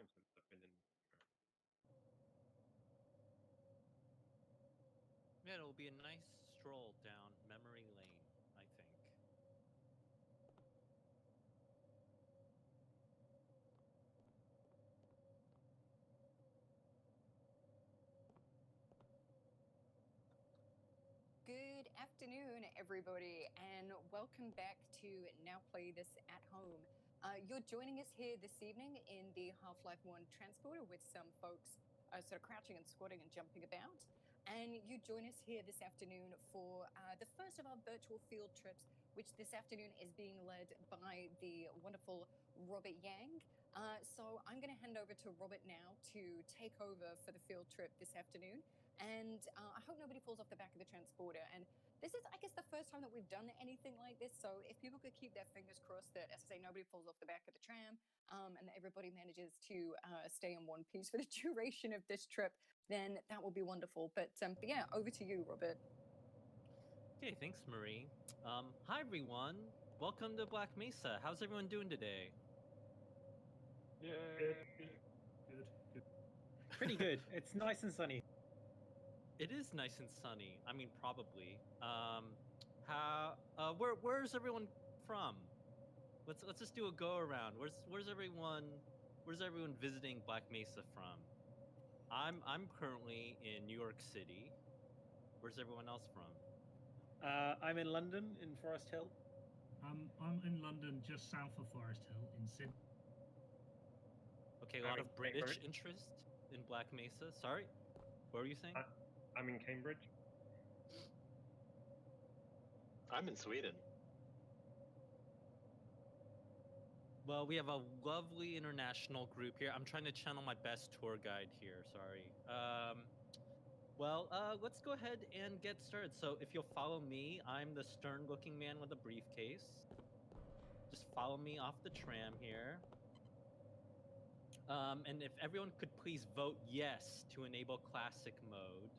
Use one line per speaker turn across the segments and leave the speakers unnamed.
time since I've been in.
Yeah, it'll be a nice stroll down memory lane, I think.
Good afternoon, everybody, and welcome back to Now Play This at Home. You're joining us here this evening in the Half-Life 1 transporter with some folks sort of crouching and squatting and jumping about. And you join us here this afternoon for the first of our virtual field trips, which this afternoon is being led by the wonderful Robert Yang. So I'm going to hand over to Robert now to take over for the field trip this afternoon. And I hope nobody falls off the back of the transporter. And this is, I guess, the first time that we've done anything like this. So if people could keep their fingers crossed that, as I say, nobody falls off the back of the tram and that everybody manages to stay in one piece for the duration of this trip, then that will be wonderful. But yeah, over to you, Robert.
Okay, thanks, Marie. Hi, everyone. Welcome to Black Mesa. How's everyone doing today?
Yeah.
Good. Pretty good. It's nice and sunny.
It is nice and sunny. I mean, probably. Where's everyone from? Let's just do a go around. Where's everyone visiting Black Mesa from? I'm currently in New York City. Where's everyone else from?
I'm in London, in Forest Hill.
I'm in London, just south of Forest Hill, in Sydney.
Okay, a lot of British interest in Black Mesa. Sorry, what were you saying?
I'm in Cambridge.
I'm in Sweden.
Well, we have a lovely international group here. I'm trying to channel my best tour guide here. Sorry. Let's go ahead and get started. So if you'll follow me, I'm the stern-looking man with a briefcase. Just follow me off the tram here. And if everyone could please vote yes to enable classic mode,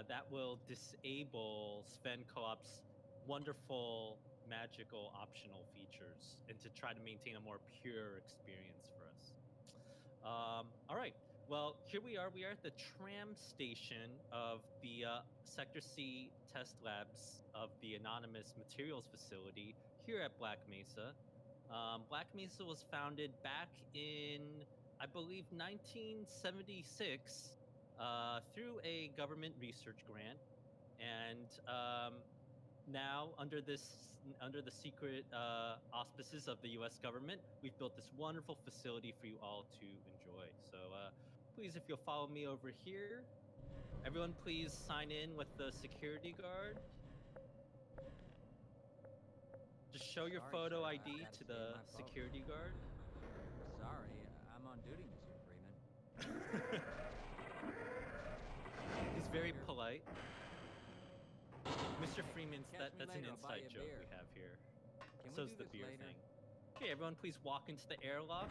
that will disable Sven Co-op's wonderful magical optional features and to try to maintain a more pure experience for us. All right. Well, here we are. We are at the tram station of the Sector C test labs of the Anonymous Materials Facility here at Black Mesa. Black Mesa was founded back in, I believe, 1976 through a government research grant. And now, under the secret auspices of the U.S. government, we've built this wonderful facility for you all to enjoy. So please, if you'll follow me over here, everyone please sign in with the security guard. Just show your photo ID to the security guard.
Sorry, I'm on duty, Mr. Freeman.
He's very polite. Mr. Freeman's, that's an inside joke we have here. So's the beer thing. Okay, everyone please walk into the airlock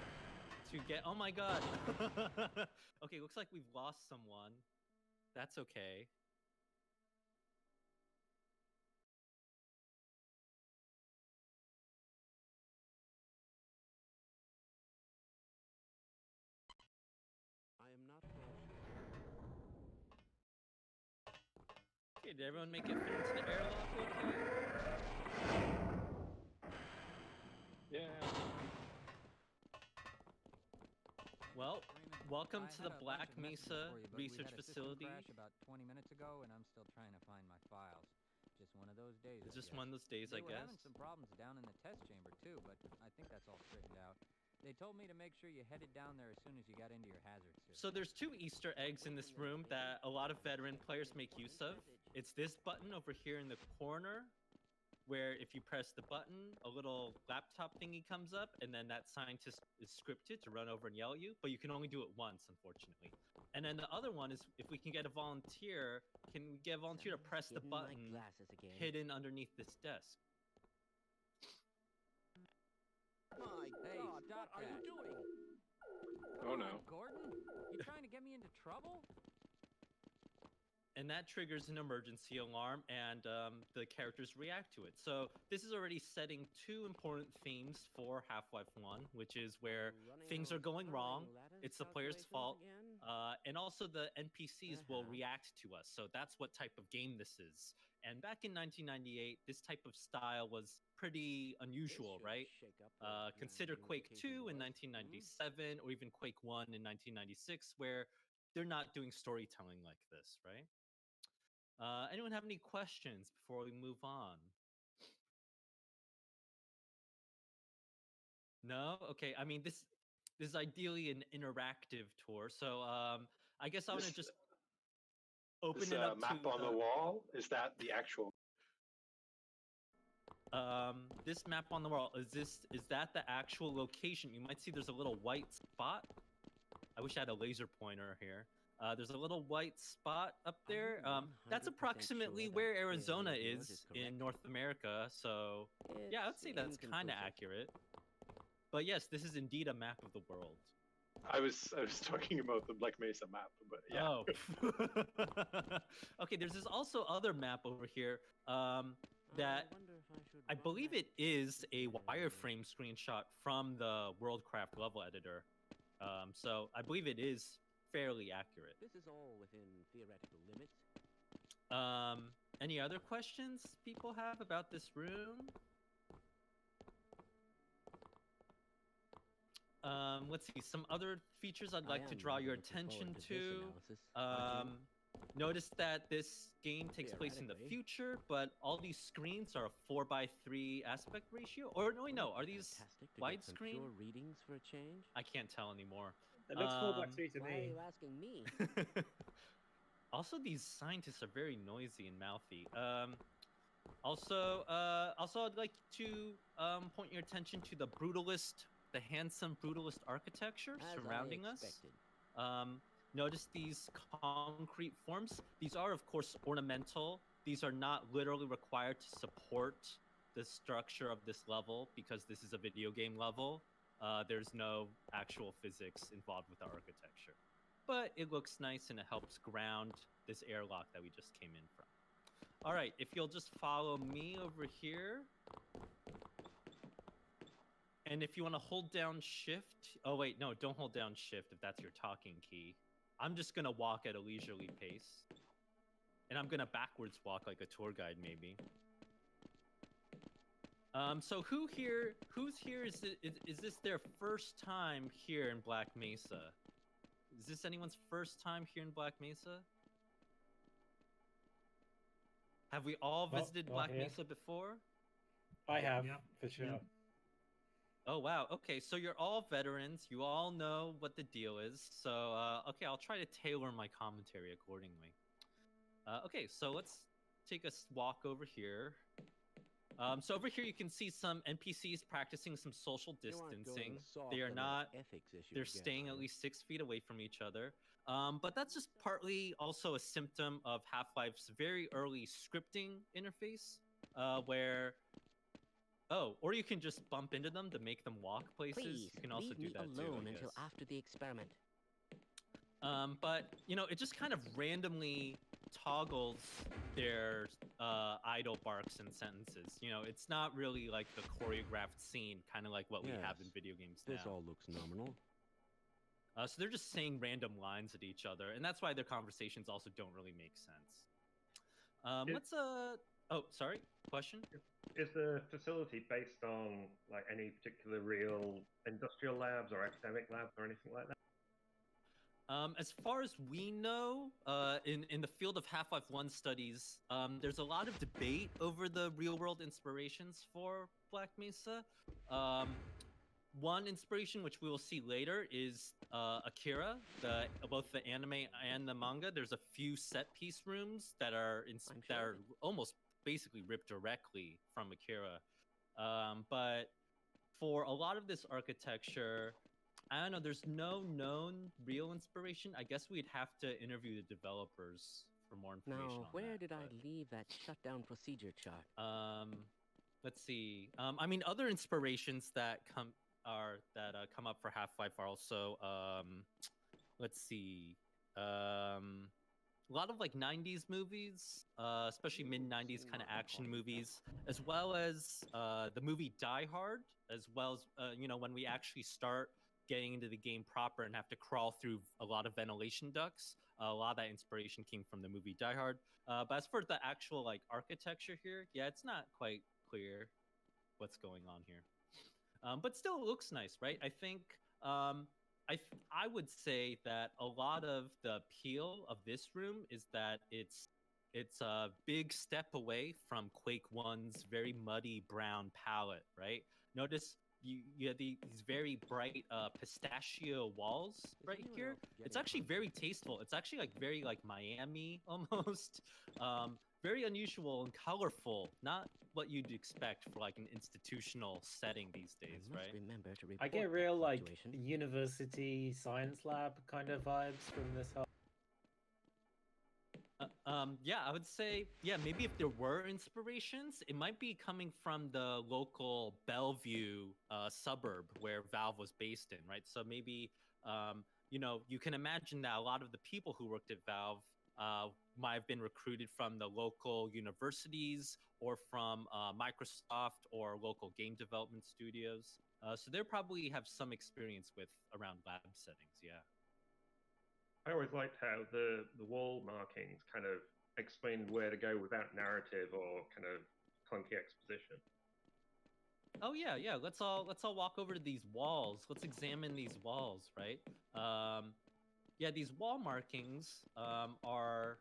to get... Oh my god! Okay, looks like we've lost someone. That's okay.
I am not.
Okay, did everyone make it fit into the airlock okay?
Yeah.
Well, welcome to the Black Mesa Research Facility.
Crash about 20 minutes ago, and I'm still trying to find my files. Just one of those days.
It's just one of those days, I guess.
We're having some problems down in the test chamber too, but I think that's all straightened out. They told me to make sure you headed down there as soon as you got into your hazard suit.
So there's two Easter eggs in this room that a lot of veteran players make use of. It's this button over here in the corner, where if you press the button, a little laptop thingy comes up, and then that scientist is scripted to run over and yell at you, but you can only do it once, unfortunately. And then the other one is, if we can get a volunteer, can we get a volunteer to press the button hidden underneath this desk?
My God, stop that. What are you doing?
Oh no.
Gordon? You trying to get me into trouble?
and that triggers an emergency alarm, and the characters react to it. So this is already setting two important themes for Half-Life 1, which is where things are going wrong, it's the player's fault, and also the NPCs will react to us. So that's what type of game this is. And back in 1998, this type of style was pretty unusual, right? Consider Quake 2 in 1997, or even Quake 1 in 1996, where they're not doing storytelling like this, right? Anyone have any questions before we move on? No? Okay, I mean, this is ideally an interactive tour, so I guess I want to just open
This
it up
map
to
on the wall, is that the actual?
this map on the wall, is that the actual location? You might see there's a little white spot. I wish I had a laser pointer here. There's a little white spot up there. That's approximately where Arizona is in North America. So yeah, I'd say that's kind of accurate. But yes, this is indeed a map of the world.
I was talking about the Black Mesa map, but yeah.
Oh. Okay, there's this also other map over here that I believe it is a wireframe screenshot from the Worldcraft level editor. So I believe it is fairly accurate.
This is all within theoretical limits.
Any other questions people have about this room? Let's see, some other features I'd like to draw your attention to. Notice that this game takes place in the future, but all these screens are a 4:3 aspect ratio. Or no, are these widescreen?
Readings for a change?
I can't tell anymore.
It looks 4:3 to
Why are
me.
you asking me?
Also, these scientists are very noisy and mouthy. Also, I'd like to point your attention to the handsome brutalist architecture surrounding us. Notice these concrete forms. These are, of course, ornamental. These are not literally required to support the structure of this level because this is a video game level. There's no actual physics involved with the architecture. But it looks nice and it helps ground this airlock that we just came in from. All right, if you'll just follow me over here. And if you want to hold down shift. Oh, wait, no, don't hold down shift if that's your talking key. I'm just going to walk at a leisurely pace. And I'm going to backwards walk like a tour guide, maybe. So who's here? Is this their first time here in Black Mesa? Is this anyone's first time here in Black Mesa? Have we all visited Black Mesa before?
I have,
Yep.
for sure.
Yep.
Oh, wow. Okay, so you're all veterans. You all know what the deal is. So, okay, I'll try to tailor my commentary accordingly. Okay, so let's take a walk over here. So over here you can see some NPCs practicing some social distancing. They are not, they're staying at least 6 feet away from each other. But that's just partly also a symptom of Half-Life's very early scripting interface, where... Oh, or you can just bump into them to make them walk places.
Please,
you can also
leave
do
me
that
alone
too,
until after the experiment.
But, you know, it just kind of randomly toggles their idle barks and sentences. You know, it's not really like the choreographed scene, kind of like what we have in video games now.
This all looks nominal.
So they're just saying random lines at each other, and that's why their conversations also don't really make sense. Let's, oh, sorry, question?
Is the facility based on like any particular real industrial labs or academic labs or anything like that?
As far as we know, in the field of Half-Life 1 studies, there's a lot of debate over the real-world inspirations for Black Mesa. One inspiration, which we will see later, is Akira, both the anime and the manga. There's a few set-piece rooms that are almost basically ripped directly from Akira. But for a lot of this architecture, I don't know, there's no known real inspiration. I guess we'd have to interview the developers for more information on
Now, where
that,
did I leave that shutdown procedure chart?
Let's see. I mean, other inspirations that come up for Half-Life are also, let's see. a lot of like 90s movies, especially mid 90s kind of action movies, as well as the movie Die Hard, as well as when we actually start getting into the game proper and have to crawl through a lot of ventilation ducts. A lot of that inspiration came from the movie Die Hard. But as for the actual like architecture here, yeah, it's not quite clear what's going on here. But still, it looks nice, right? I think I would say that a lot of the appeal of this room is that it's a big step away from Quake 1's very muddy brown palette, right? Notice you have these very bright pistachio walls right here. It's actually very tasteful. It's actually like very like Miami almost. Very unusual and colorful. Not what you'd expect for like an institutional setting these days, right?
I get real like university science lab kind of vibes from this whole.
Yeah, I would say, yeah, maybe if there were inspirations, it might be coming from the local Bellevue suburb where Valve was based in, right? So maybe, you can imagine that a lot of the people who worked at Valve might have been recruited from the local universities or from Microsoft or local game development studios. So they probably have some experience with around lab settings, yeah.
I always liked how the wall markings kind of explained where to go without narrative or kind of clunky exposition.
Oh yeah. Let's all walk over to these walls. Let's examine these walls, right? Yeah, these wall markings are.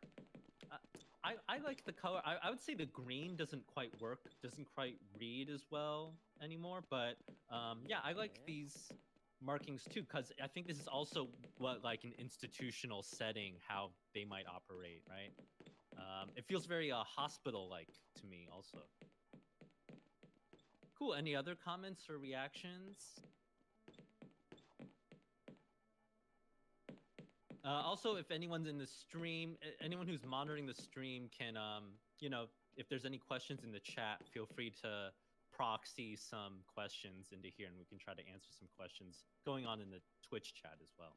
I like the color. I would say the green doesn't quite work, doesn't quite read as well anymore. But yeah, I like these markings too, because I think this is also what like an institutional setting, how they might operate, right? It feels very hospital-like to me also. Cool, any other comments or reactions? Also, if anyone's in the stream, anyone who's monitoring the stream can, if there's any questions in the chat, feel free to proxy some questions into here and we can try to answer some questions going on in the Twitch chat as well.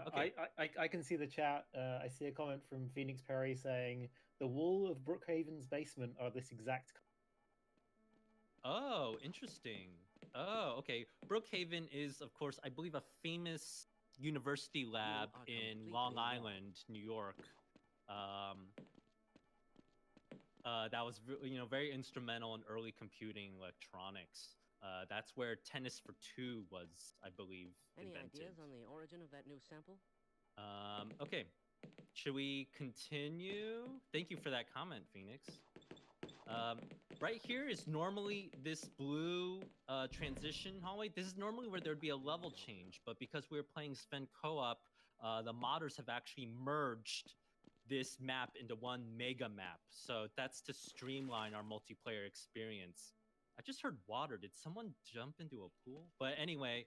Okay.
I can see the chat. I see a comment from Phoenix Perry saying the wall of Brookhaven's basement are this exact.
Oh, interesting. Oh, okay. Brookhaven is, of course, I believe a famous university lab in Long Island, New York. That was very instrumental in early computing electronics. That's where Tennis for Two was, I believe, invented.
Any ideas on the origin of that new sample?
Okay. Should we continue? Thank you for that comment, Phoenix. Right here is normally this blue transition hallway. This is normally where there'd be a level change, but because we were playing Sven Co-op, the modders have actually merged this map into one mega map. So that's to streamline our multiplayer experience. I just heard water. Did someone jump into a pool? But anyway,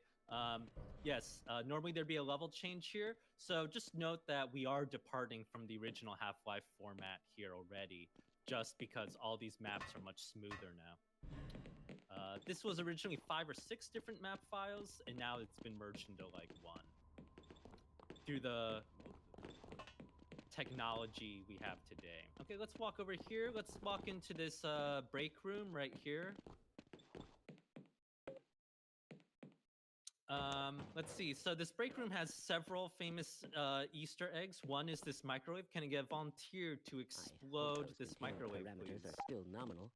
yes, normally there'd be a level change here. So just note that we are departing from the original Half-Life format here already, just because all these maps are much smoother now. This was originally 5 or 6 different map files, and now it's been merged into like one through the technology we have today. Okay, let's walk over here. Let's walk into this break room right here. Let's see. So this break room has several famous Easter eggs. One is this microwave. Can I get a volunteer to explode this microwave, please?
Parameters are still nominal.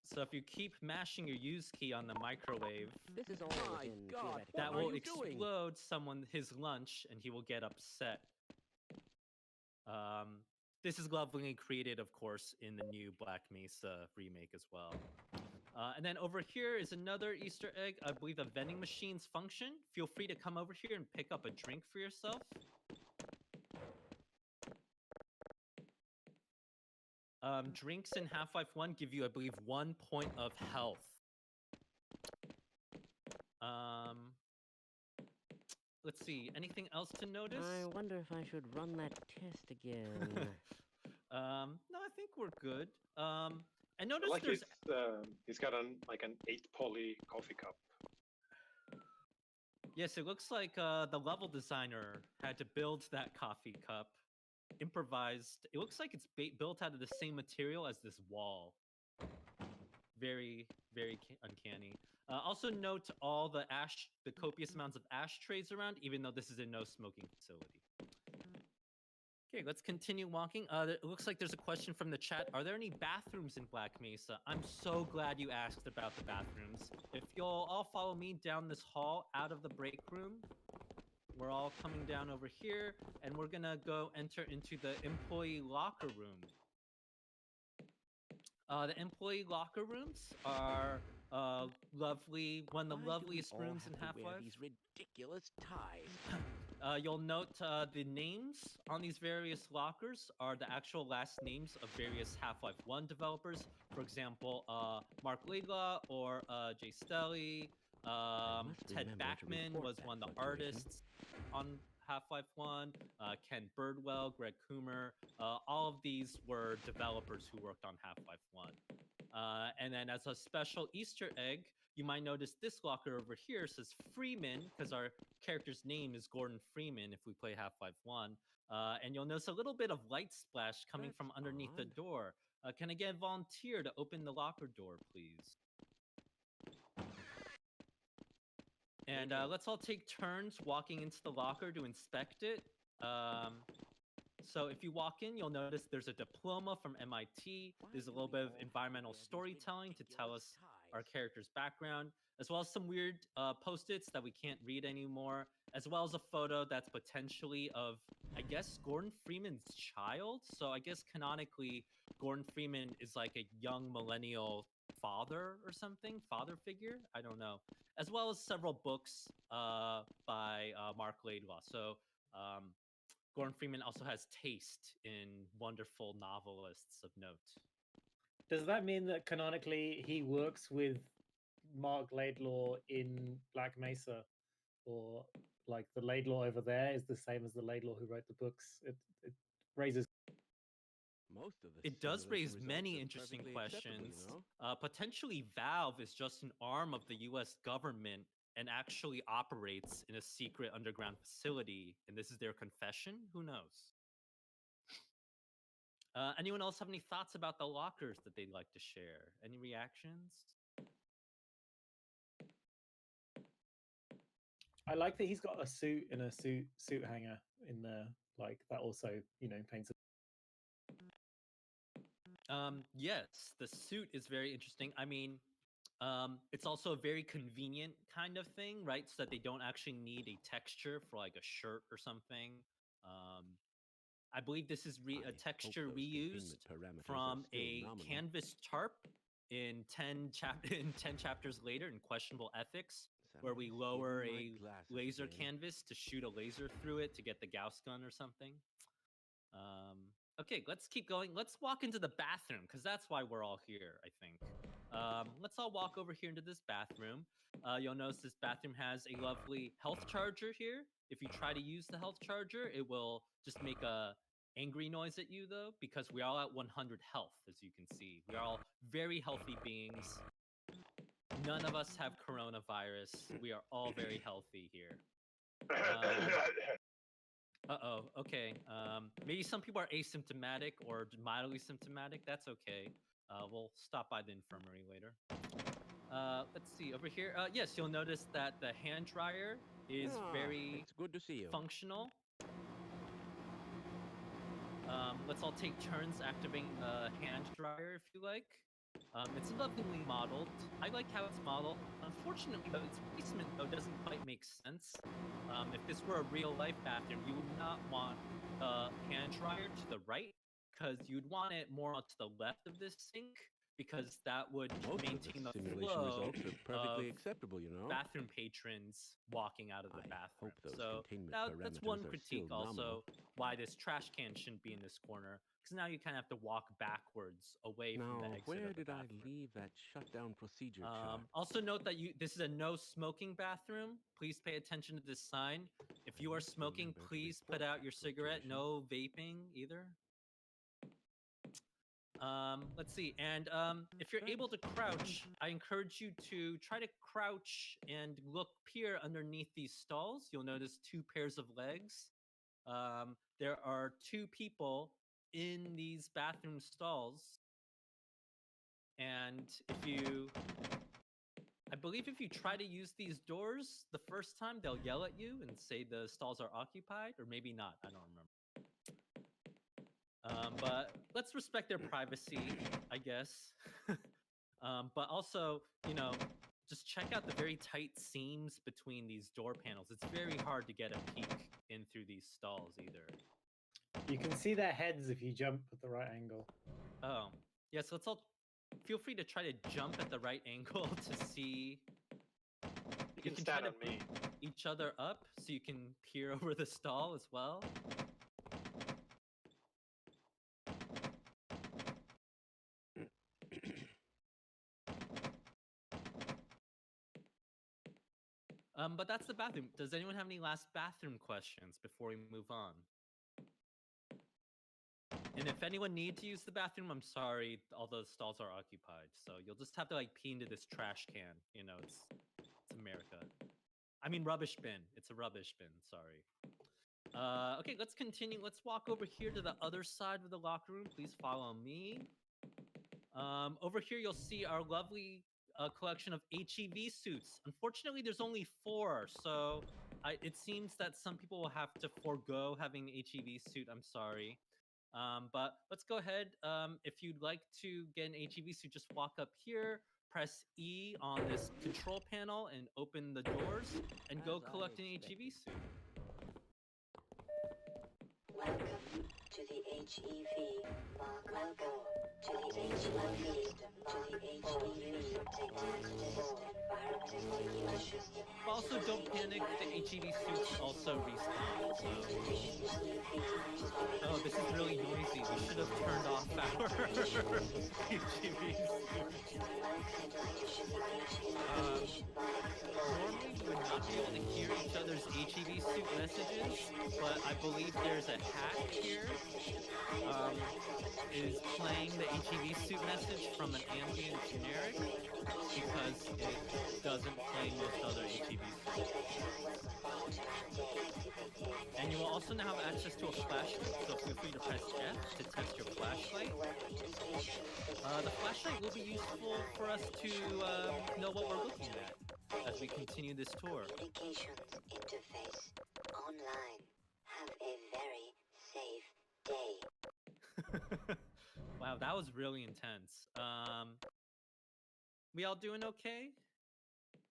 So if you keep mashing your use key on the microwave,
This is all within theoretical
that
limits.
will explode his lunch, and he will get upset. This is lovingly created, of course, in the new Black Mesa remake as well. And then over here is another Easter egg. I believe a vending machine's function. Feel free to come over here and pick up a drink for yourself. Drinks in Half-Life 1 give you, I believe, 1 point of health. Let's see. Anything else to notice?
I wonder if I should run that test again.
No, I think we're good. I noticed
Like
there's...
he's got an 8 poly coffee cup.
Yes, it looks like the level designer had to build that coffee cup, improvised. It looks like it's built out of the same material as this wall. Very, very uncanny. Also note all the copious amounts of ashtrays around, even though this is a no smoking facility. Okay, let's continue walking. It looks like there's a question from the chat. Are there any bathrooms in Black Mesa? I'm so glad you asked about the bathrooms. If you'll all follow me down this hall out of the break room, we're all coming down over here, and we're gonna go enter into the employee locker room. The employee locker rooms are lovely, one of the loveliest rooms in Half-Life.
These ridiculous ties.
You'll note the names on these various lockers are the actual last names of various Half-Life 1 developers. For example, Mark Laidlaw or Jay Stelly. Ted Backman was one of the artists on Half-Life 1. Ken Birdwell, Greg Coomer. All of these were developers who worked on Half-Life 1. And then as a special Easter egg, you might notice this locker over here says Freeman, because our character's name is Gordon Freeman if we play Half-Life 1. And you'll notice a little bit of light splash coming from underneath the door. Can I get a volunteer to open the locker door, please? And let's all take turns walking into the locker to inspect it. So if you walk in, you'll notice there's a diploma from MIT. There's a little bit of environmental storytelling to tell us our character's background, as well as some weird post-its that we can't read anymore, as well as a photo that's potentially of, I guess, Gordon Freeman's child. So I guess canonically, Gordon Freeman is like a young millennial father or something, father figure. I don't know. As well as several books by Mark Laidlaw. So Gordon Freeman also has taste in wonderful novelists of note.
Does that mean that canonically he works with Mark Laidlaw in Black Mesa? Or like the Laidlaw over there is the same as the Laidlaw who wrote the books? It raises...
It does raise many interesting questions. You know? Potentially Valve is just an arm of the US government and actually operates in a secret underground facility, and this is their confession? Who knows? Anyone else have any thoughts about the lockers that they'd like to share? Any reactions?
I like that he's got a suit and a suit hanger in there. Like that also, you know, paints a...
Yes, the suit is very interesting. I mean, it's also a very convenient kind of thing, right? So that they don't actually need a texture for like a shirt or something. I believe this is a texture reused from a canvas tarp in 10 chapters later in Questionable Ethics, where we lower a laser canvas to shoot a laser through it to get the Gauss gun or something. Okay, let's keep going. Let's walk into the bathroom, because that's why we're all here, I think. Let's all walk over here into this bathroom. You'll notice this bathroom has a lovely health charger here. If you try to use the health charger, it will just make a angry noise at you, though, because we're all at 100 health, as you can see. We're all very healthy beings. None of us have coronavirus. We are all very healthy here. Uh-oh, okay. Maybe some people are asymptomatic or mildly symptomatic. That's okay. We'll stop by the infirmary later. Let's see, over here. Yes, you'll notice that the hand dryer is very
good to see you.
Functional. Let's all take turns activating the hand dryer, if you like. It's lovingly modeled. I like how it's modeled. Unfortunately, though, its placement, though, doesn't quite make sense. If this were a real-life bathroom, you would not want the hand dryer to the right, because you'd want it more to the left of this sink, because that would maintain the flow
perfectly
of
acceptable, you know?
bathroom patrons walking out of the bathroom. So that's one critique also, why this trash can shouldn't be in this corner, because now you kind of have to walk backwards away from the exit
where
of the
did I
bathroom.
leave that shutdown procedure chart?
Also note that this is a no smoking bathroom. Please pay attention to this sign. If you are smoking, please put out your cigarette. No vaping either. Let's see. And if you're able to crouch, I encourage you to try to crouch and peer underneath these stalls. You'll notice 2 pairs of legs. There are 2 people in these bathroom stalls. And I believe if you try to use these doors the first time, they'll yell at you and say the stalls are occupied, or maybe not. I don't remember. But let's respect their privacy, I guess. But also, just check out the very tight seams between these door panels. It's very hard to get a peek in through these stalls either.
You can see their heads if you jump at the right angle.
Oh, yeah, so let's all feel free to try to jump at the right angle to see.
You can stand on me.
Each other up so you can peer over the stall as well. But that's the bathroom. Does anyone have any last bathroom questions before we move on? And if anyone needs to use the bathroom, I'm sorry, all those stalls are occupied. So you'll just have to pee into this trash can. It's America. I mean rubbish bin. It's a rubbish bin, sorry. Okay, let's continue. Let's walk over here to the other side of the locker room. Please follow me. Over here, you'll see our lovely collection of HEV suits. Unfortunately, there's only 4, so it seems that some people will have to forego having the HEV suit. I'm sorry. But let's go ahead. If you'd like to get an HEV suit, just walk up here, press E on this control panel, and open the doors, and go collect an HEV suit.
Welcome to the HEV. Welcome to the HEV.
But also, don't panic. The HEV suits also respawn. So. Oh, this is really noisy. We should have turned off our HEV suits. Normally, we would not be able to hear each other's HEV suit messages, but I believe there's a hack here. Is playing the HEV suit message from an ambient generic because it doesn't play most other HEV suits. And you will also now have access to a flashlight, so feel free to press F to test your flashlight. The flashlight will be useful for us to know what we're looking at as we continue this tour.
Applications interface online. Have a very safe day.
Wow, that was really intense. We all doing okay?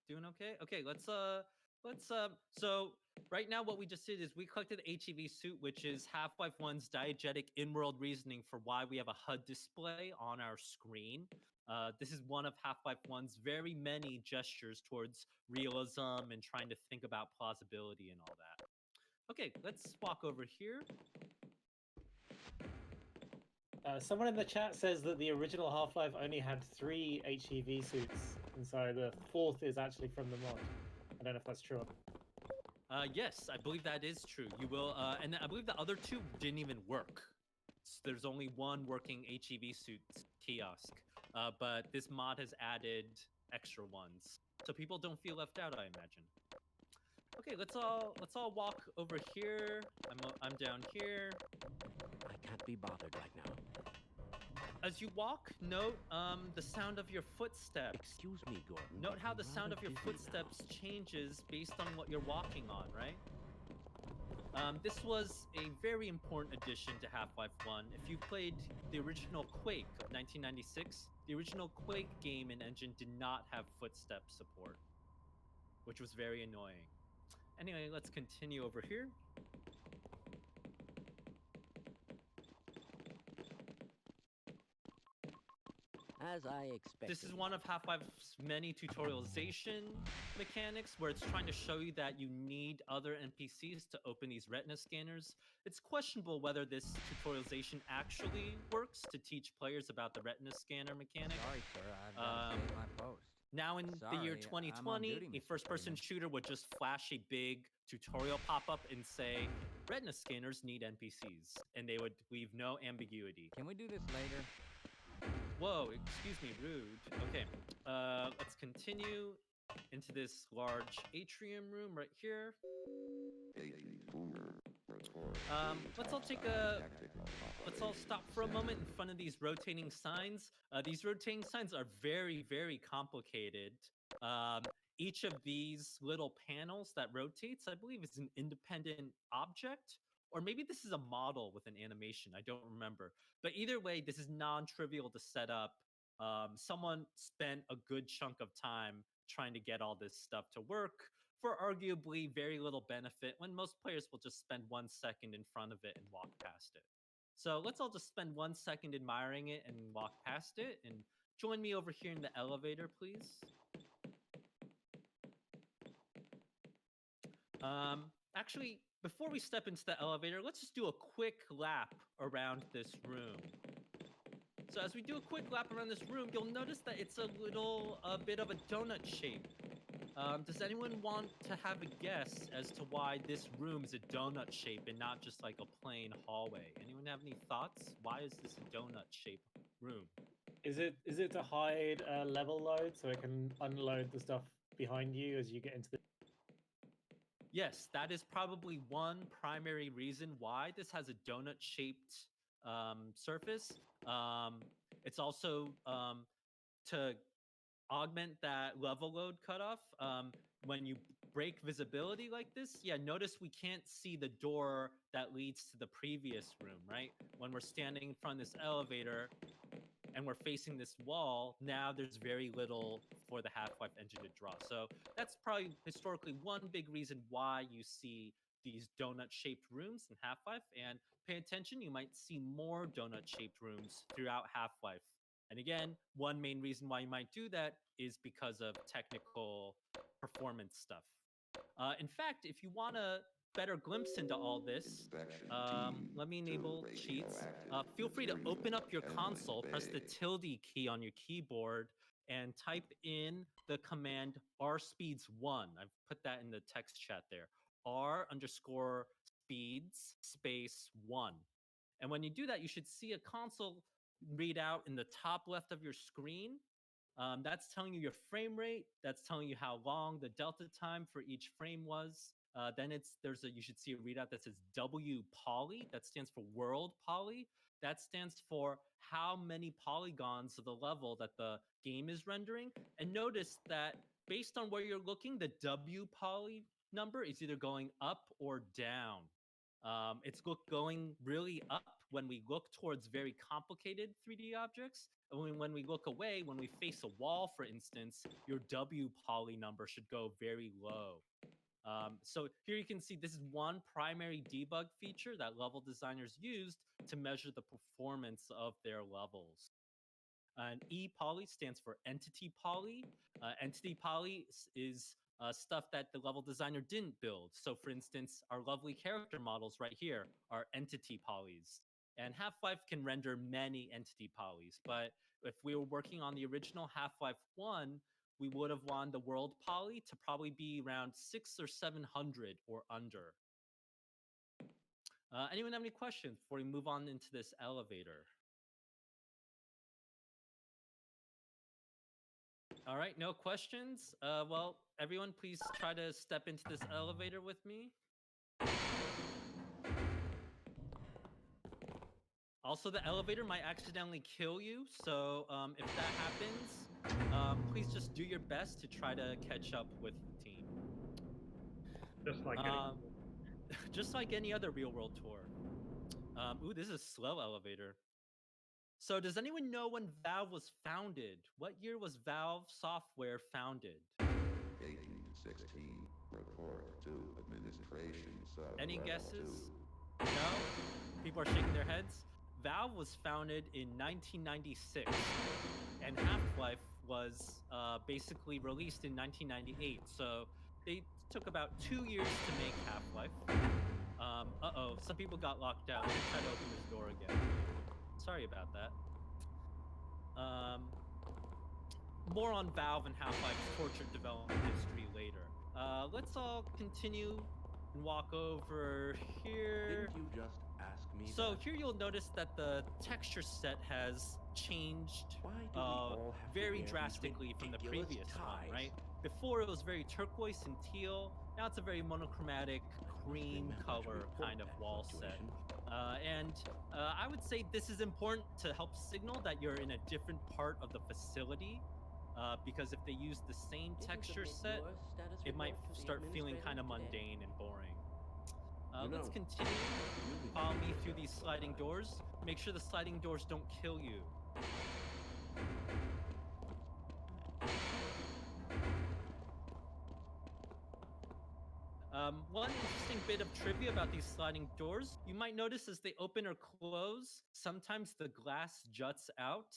Doing okay? Okay, let's so right now what we just did is we collected the HEV suit, which is Half-Life 1's diegetic in-world reasoning for why we have a HUD display on our screen. This is one of Half-Life 1's very many gestures towards realism and trying to think about plausibility and all that. Okay, let's walk over here.
Someone in the chat says that the original Half-Life only had 3 HEV suits, and so the 4th is actually from the mod. I don't know if that's true.
Yes, I believe that is true. You will, and I believe the other 2 didn't even work. So there's only 1 working HEV suit kiosk, but this mod has added extra ones, so people don't feel left out, I imagine. Okay, let's all walk over here. I'm down here.
I can't be bothered right now.
As you walk, note the sound of your footsteps.
Excuse me, Gordon.
Note how the sound of your footsteps changes based on what you're walking on, right? This was a very important addition to Half-Life 1. If you played the original Quake of 1996, the original Quake game and engine did not have footstep support, which was very annoying. Anyway, let's continue over here.
As I expected.
This is one of Half-Life's many tutorialization mechanics where it's trying to show you that you need other NPCs to open these retina scanners. It's questionable whether this tutorialization actually works to teach players about the retina scanner mechanic.
Sorry, sir. I've got to save my post.
Now in the year
Sorry,
2020, a first-person shooter would just flash a big tutorial pop-up and say, retina scanners need NPCs, and they would leave no ambiguity.
Can we do this later?
Whoa, excuse me, rude. Okay, let's continue into this large atrium room right here. Let's all stop for a moment in front of these rotating signs. These rotating signs are very, very complicated. Each of these little panels that rotates, I believe, is an independent object, or maybe this is a model with an animation. I don't remember. But either way, this is non-trivial to set up. Someone spent a good chunk of time trying to get all this stuff to work for arguably very little benefit, when most players will just spend 1 second in front of it and walk past it. So let's all just spend 1 second admiring it and walk past it, and join me over here in the elevator, please. Actually, before we step into the elevator, let's just do a quick lap around this room. So as we do a quick lap around this room, you'll notice that it's a bit of a donut shape. Does anyone want to have a guess as to why this room is a donut shape and not just like a plain hallway? Anyone have any thoughts? Why is this a donut shaped room?
Is it to hide level load so it can unload the stuff behind you as you get into the...
Yes, that is probably one primary reason why this has a donut-shaped surface. It's also to augment that level load cutoff. When you break visibility like this, yeah, notice we can't see the door that leads to the previous room, right? When we're standing in front of this elevator and we're facing this wall, now there's very little for the Half-Life engine to draw. So that's probably historically one big reason why you see these donut-shaped rooms in Half-Life. And pay attention, you might see more donut-shaped rooms throughout Half-Life. And again, one main reason why you might do that is because of technical performance stuff. In fact, if you want a better glimpse into all this, let me enable cheats. Feel free to open up your console, press the tilde key on your keyboard, and type in the command rspeeds1. I've put that in the text chat there. r_speeds space 1. And when you do that, you should see a console readout in the top left of your screen. That's telling you your frame rate. That's telling you how long the delta time for each frame was. Then you should see a readout that says W poly. That stands for world poly. That stands for how many polygons of the level that the game is rendering. And notice that based on where you're looking, the W poly number is either going up or down. It's going really up when we look towards very complicated 3D objects. And when we look away, when we face a wall, for instance, your W poly number should go very low. So here you can see this is one primary debug feature that level designers used to measure the performance of their levels. And E poly stands for entity poly. Entity poly is stuff that the level designer didn't build. So for instance, our lovely character models right here are entity polys. And Half-Life can render many entity polys, but if we were working on the original Half-Life 1, we would have wanted the world poly to probably be around 600 or 700 or under. Anyone have any questions before we move on into this elevator? All right, no questions? Well, everyone, please try to step into this elevator with me. Also, the elevator might accidentally kill you, so if that happens, please just do your best to try to catch up with the team. Just like any other real-world tour. Ooh, this is a slow elevator. So does anyone know when Valve was founded? What year was Valve Software founded?
1816. Report to administration.
Any guesses? No? People are shaking their heads. Valve was founded in 1996, and Half-Life was basically released in 1998. So they took about 2 years to make Half-Life. Uh-oh, some people got locked out. Let me try to open this door again. Sorry about that. More on Valve and Half-Life's tortured development history later. Let's all continue and walk over here.
Didn't you just ask
me
So
that?
here you'll notice that the texture set has changed
Why do we all have to
very
wear these
drastically from the
ridiculous
previous one,
ties?
right? Before it was very turquoise and teal. Now it's a very monochromatic cream
remember to
color
report
kind of
that
wall set.
fluctuation.
I would say this is important to help signal that you're in a different part of the facility. Because if they use the same
Did you
texture
submit
set,
your status
it might
report to the
start feeling kind of
administrator today?
mundane and boring.
You
Let's
know,
continue.
really
Follow me
good
through
at
these
slow
sliding
lives.
doors. Make sure the sliding doors don't kill you. One interesting bit of trivia about these sliding doors, you might notice as they open or close, sometimes the glass juts out.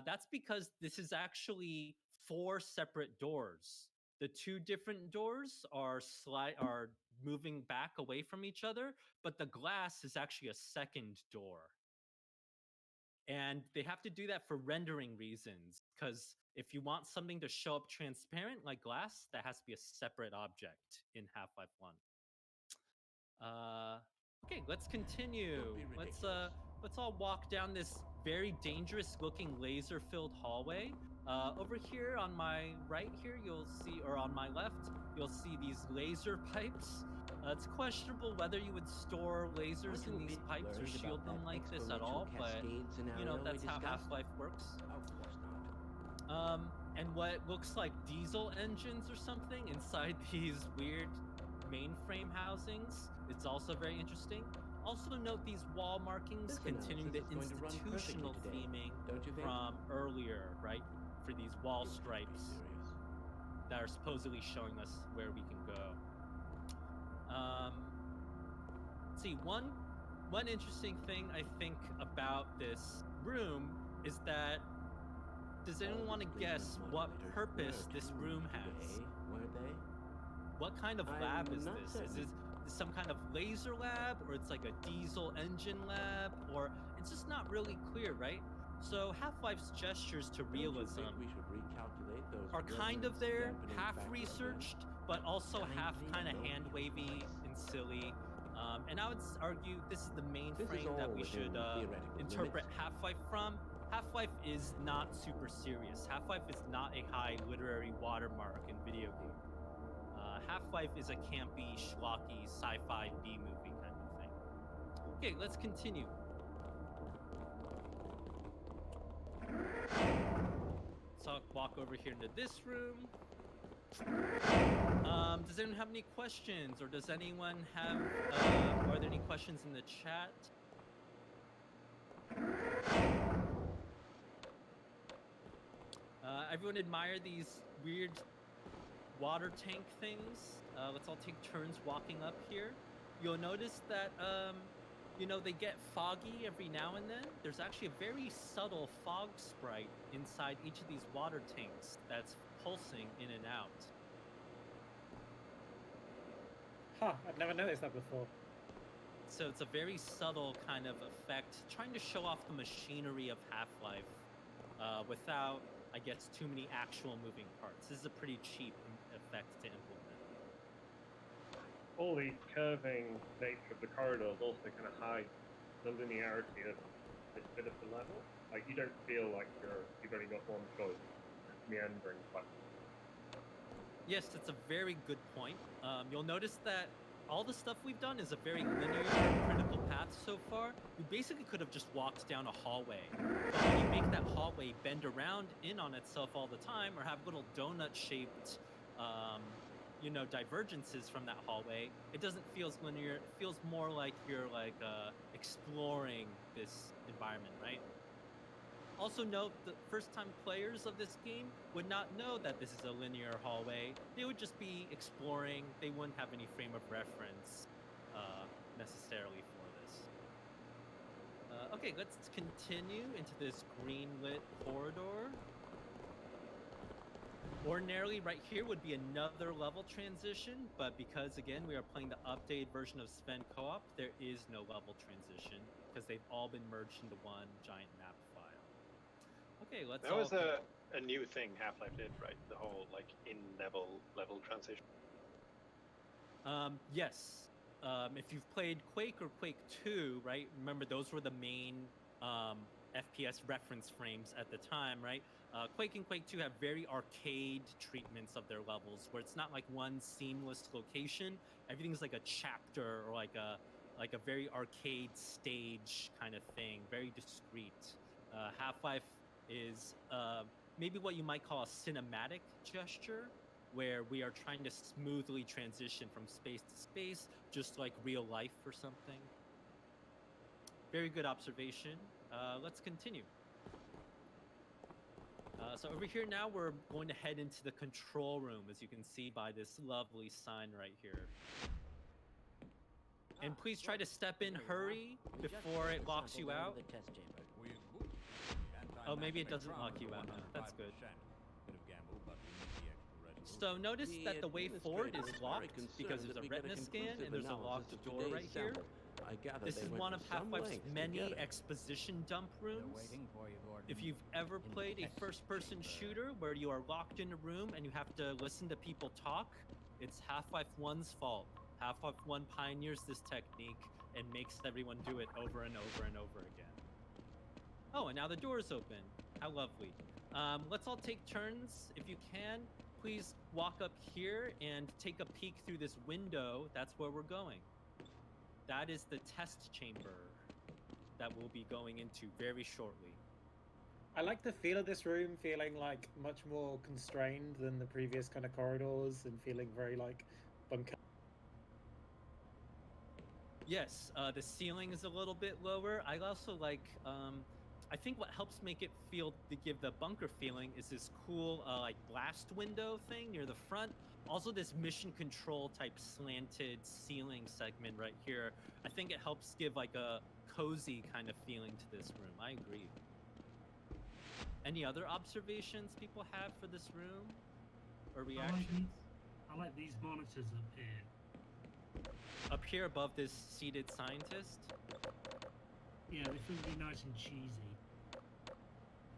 That's because this is actually 4 separate doors. The 2 different doors are moving back away from each other, but the glass is actually a second door. And they have to do that for rendering reasons, because if you want something to show up transparent like glass, that has to be a separate object in Half-Life 1. Okay, let's continue. Let's all walk down this very dangerous looking laser filled hallway. Over here on my right here, you'll see, or on my left, you'll see these laser pipes. It's questionable whether you would store lasers in these pipes or shield them like this at all, but you know, that's how Half-Life works.
Of course not.
And what looks like diesel engines or something inside these weird mainframe housings. It's also very interesting. Also note these wall markings
This
continuing the
analysis is going to run
institutional
perfectly today,
theming
don't you think?
from earlier, right? For these wall
You can't be
stripes
serious.
that are supposedly showing us where we can go. Let's see, one interesting thing I think about this room is that does anyone want to guess what purpose this room has?
Weren't they?
What kind of lab
I'm
is
not
this?
certain.
Is this some kind of laser lab, or it's like a diesel engine lab, or it's just not really clear, right? So Half-Life's gestures to
Don't you
realism
think we should recalculate those
are kind of there,
resonance
half
dampening factor
researched, but also half
Kindly
kind of
note
hand
your
wavy
place.
and silly. And I would argue this is the main
This is
frame that
all
we
within
should
theoretical
interpret
limits.
Half-Life from. Half-Life is not super serious. Half-Life is not a high literary watermark in video game. Half-Life is a campy, schlocky, sci-fi B-movie kind of thing. Okay, let's continue. So I'll walk over here into this room. Does anyone have any questions, or does anyone have? Are there any questions in the chat? Everyone admire these weird water tank things. Let's all take turns walking up here. You'll notice that you know, they get foggy every now and then. There's actually a very subtle fog sprite inside each of these water tanks that's pulsing in and out.
Huh, I'd never noticed that before.
So it's a very subtle kind of effect, trying to show off the machinery of Half-Life without, I guess, too many actual moving parts. This is a pretty cheap effect to implement.
All the curving nature of the corridors also kind of hide the linearity of this bit of the level. Like, you don't feel like you've only got one choice. It's meandering quite.
Yes, that's a very good point. You'll notice that all the stuff we've done is a very linear critical path so far. We basically could have just walked down a hallway. But when you make that hallway bend around in on itself all the time, or have little donut-shaped you know, divergences from that hallway, it doesn't feel as linear. It feels more like you're like exploring this environment, right? Also note that first-time players of this game would not know that this is a linear hallway. They would just be exploring. They wouldn't have any frame of reference necessarily for this. Okay, let's continue into this green-lit corridor. Ordinarily, right here would be another level transition, but because, again, we are playing the updated version of Sven Co-op, there is no level transition because they've all been merged into one giant map file. Okay, let's
That was a new thing Half-Life did, right? The whole, like, in-level transition.
Yes. if you've played Quake or Quake 2, right? Remember, those were the main FPS reference frames at the time, right? Quake and Quake 2 have very arcade treatments of their levels, where it's not like one seamless location. Everything's like a chapter or like a very arcade stage kind of thing, very discreet. Half-Life is maybe what you might call a cinematic gesture, where we are trying to smoothly transition from space to space, just like real life or something. Very good observation. Let's continue. So over here now, we're going to head into the control room, as you can see by this lovely sign right here. And please try to step in, hurry, before it locks you out. Oh, maybe it doesn't lock you out. No, that's good. So notice that the way forward is locked because there's a retina scan and there's a locked door right here. This is one of Half-Life's many exposition dump rooms. If you've ever played a first-person shooter where you are locked in a room and you have to listen to people talk, it's Half-Life 1's fault. Half-Life 1 pioneers this technique and makes everyone do it over and over and over again. Oh, and now the door is open. How lovely. Let's all take turns. If you can, please walk up here and take a peek through this window. That's where we're going. That is the test chamber that we'll be going into very shortly.
I like the feel of this room, feeling like much more constrained than the previous kind of corridors and feeling very like bunker.
Yes, the ceiling is a little bit lower. I also like, I think what helps make it feel, to give the bunker feeling, is this cool like blast window thing near the front. Also this mission control type slanted ceiling segment right here. I think it helps give like a cozy kind of feeling to this room. I agree. Any other observations people have for this room or reactions?
I like these monitors up here.
Up here above this seated scientist?
Yeah, they feel really nice and cheesy.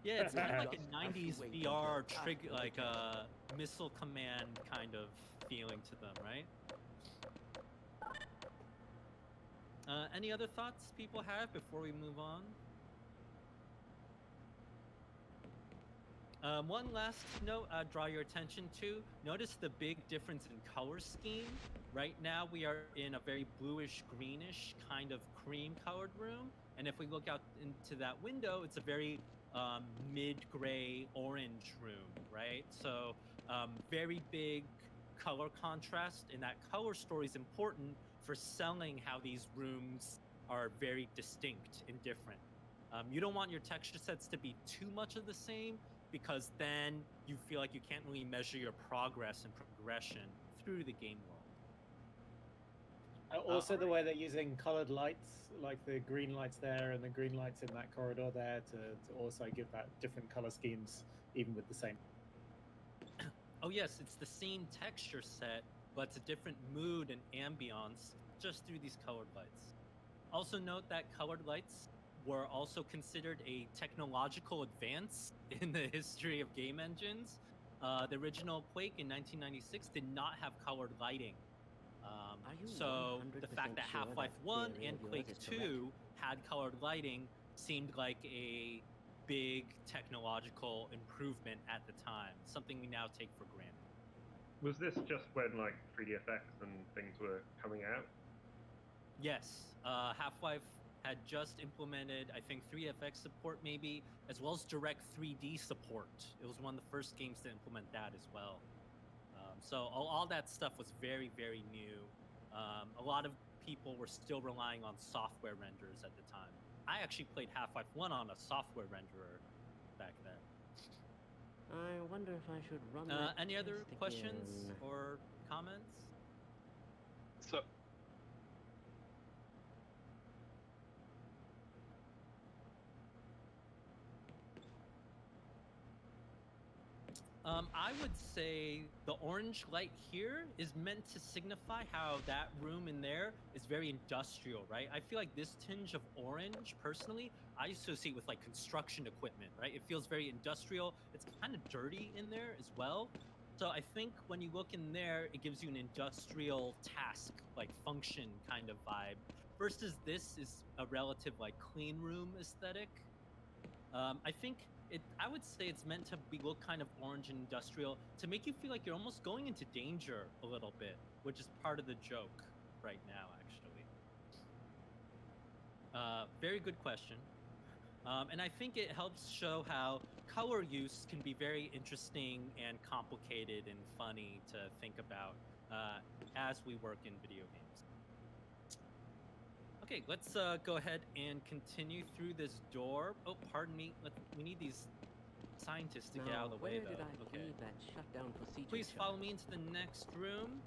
Yeah, it's kind of like a 90s VR trigger, like a missile command kind of feeling to them, right? Any other thoughts people have before we move on? One last note I'll draw your attention to. Notice the big difference in color scheme. Right now we are in a very bluish, greenish kind of cream-colored room. And if we look out into that window, it's a very mid-gray orange room, right? So very big color contrast, and that color story is important for selling how these rooms are very distinct and different. You don't want your texture sets to be too much of the same, because then you feel like you can't really measure your progress and progression through the game world.
Also, the way they're using colored lights, like the green lights there and the green lights in that corridor there, to also give that different color schemes, even with the same.
Oh yes, it's the same texture set, but it's a different mood and ambiance just through these colored lights. Also note that colored lights were also considered a technological advance in the history of game engines. The original Quake in 1996 did not have colored lighting. So the fact that Half-Life 1 and Quake 2 had colored lighting seemed like a big technological improvement at the time, something we now take for granted.
Was this just when like 3DFX and things were coming out?
Yes, Half-Life had just implemented, I think, 3DFX support maybe, as well as direct 3D support. It was one of the first games to implement that as well. So all that stuff was very, very new. A lot of people were still relying on software renderers at the time. I actually played Half-Life 1 on a software renderer back then.
I wonder if I should run
any other questions or comments?
So,
I would say the orange light here is meant to signify how that room in there is very industrial, right? I feel like this tinge of orange, personally, I associate with like construction equipment, right? It feels very industrial. It's kind of dirty in there as well. So I think when you look in there, it gives you an industrial task, like function kind of vibe. Versus this is a relative like clean room aesthetic. I think I would say it's meant to look kind of orange and industrial to make you feel like you're almost going into danger a little bit, which is part of the joke right now, actually. Very good question. And I think it helps show how color use can be very interesting and complicated and funny to think about as we work in video games. Okay, let's go ahead and continue through this door. Oh, pardon me. We need these scientists to get out of the way,
Where
though.
did I leave that shutdown procedure
Please
chart?
follow me into the next room.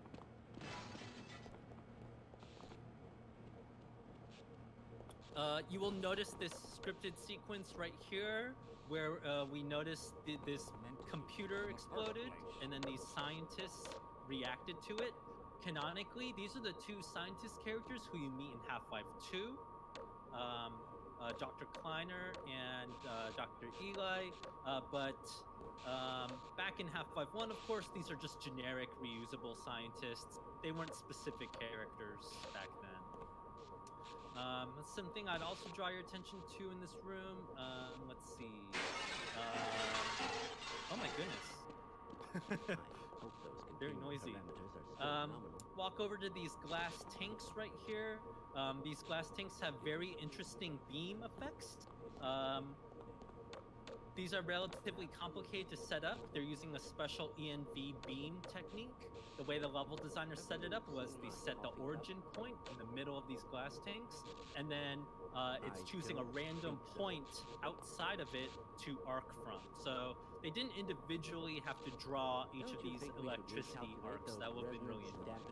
You will notice this scripted sequence right here where we noticed this computer exploded and then these scientists reacted to it. Canonically, these are the two scientist characters who you meet in Half-Life 2. Dr. Kleiner and Dr. Eli, but back in Half-Life 1, of course, these are just generic reusable scientists. They weren't specific characters back then. Something I'd also draw your attention to in this room. Let's see. Oh my goodness. Very noisy. Walk over to these glass tanks right here. These glass tanks have very interesting beam effects. These are relatively complicated to set up. They're using a special ENV beam technique. The way the level designer set it up was they set the origin point in the middle of these glass tanks, and then it's choosing a random point outside of it to arc from. So they didn't individually have to draw each of these electricity arcs. That would have been really annoying.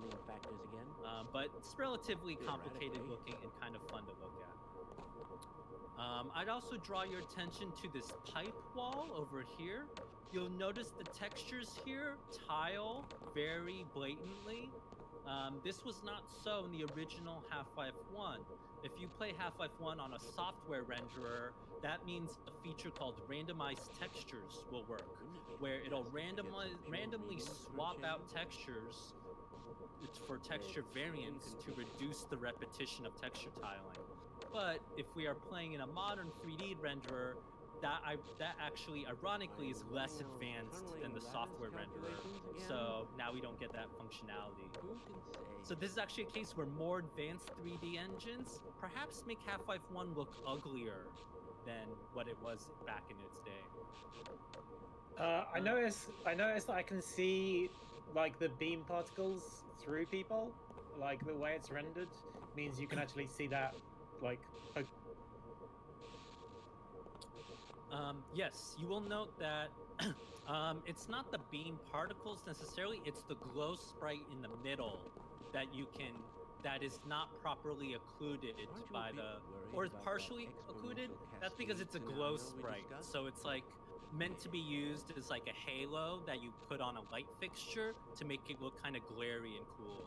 But it's relatively complicated looking and kind of fun to look at. I'd also draw your attention to this pipe wall over here. You'll notice the textures here tile very blatantly. This was not so in the original Half-Life 1. If you play Half-Life 1 on a software renderer, that means a feature called randomized textures will work, where it'll randomly swap out textures for texture variants to reduce the repetition of texture tiling. But if we are playing in a modern 3D renderer, that actually, ironically, is less advanced than the software renderer. So now we don't get that functionality. So this is actually a case where more advanced 3D engines perhaps make Half-Life 1 look uglier than what it was back in its day.
I noticed that I can see like the beam particles through people. Like the way it's rendered means you can actually see that. Like,
yes, you will note that it's not the beam particles necessarily, it's the glow sprite in the middle that is not properly occluded by or is partially occluded. That's because it's a glow sprite. So it's like meant to be used as like a halo that you put on a light fixture to make it look kind of glary and cool.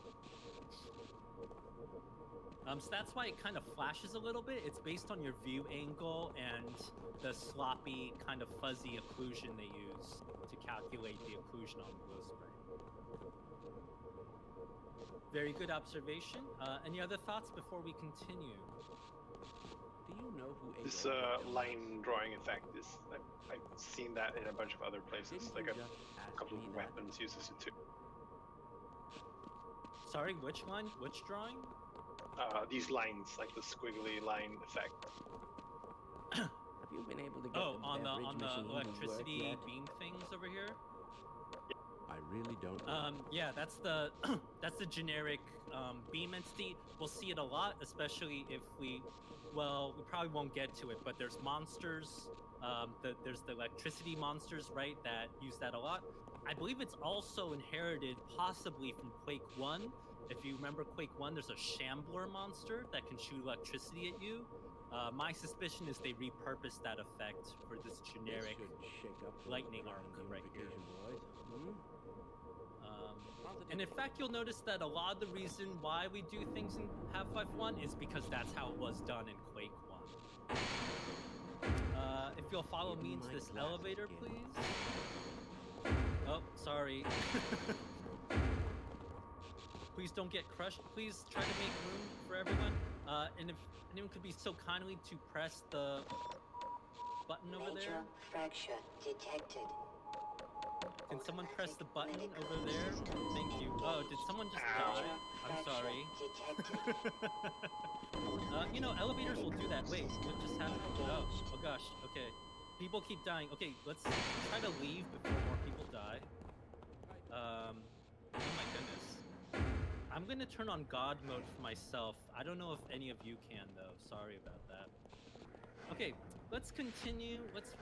So that's why it kind of flashes a little bit. It's based on your view angle and the sloppy kind of fuzzy occlusion they use to calculate the occlusion on the glow spray. Very good observation. Any other thoughts before we continue?
Do you know who
This line drawing effect is, I've seen that in a bunch of other places. Like a couple of weapons uses it too.
Sorry, which line? Which drawing?
These lines, like the squiggly line effect.
Have you been able to get
on the electricity beam things over here?
I really don't know.
Yeah, that's the that's the generic beam entity. We'll see it a lot, especially if we probably won't get to it, but there's monsters. There's the electricity monsters, right, that use that a lot. I believe it's also inherited possibly from Quake 1. If you remember Quake 1, there's a Shambler monster that can shoot electricity at you. My suspicion is they repurposed that effect for this generic lightning arc right here. And in fact, you'll notice that a lot of the reason why we do things in Half-Life 1 is because that's how it was done in Quake 1. If you'll follow me into this elevator, please. Oh, sorry. Please don't get crushed. Please try to make room for everyone. And if anyone could be so kindly to press the button over
Major
there.
fracture detected.
Can someone press the button over there? Thank you. Oh, did someone just die? I'm sorry. You know, elevators will do that. Wait, what just happened? Oh gosh. Okay. People keep dying. Okay, let's try to leave before more people die. Oh my goodness. I'm gonna turn on God mode for myself. I don't know if any of you can though. Sorry about that. Okay, let's continue. Let's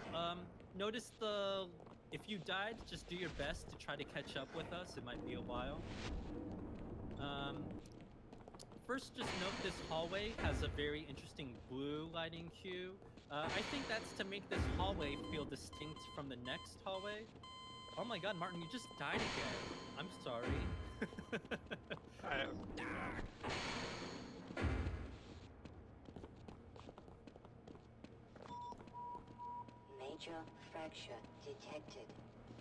notice the. If you died, just do your best to try to catch up with us. It might be a while. First, just note this hallway has a very interesting blue lighting cue. I think that's to make this hallway feel distinct from the next hallway. Oh my god, Martin, you just died again. I'm sorry.
Major fracture detected.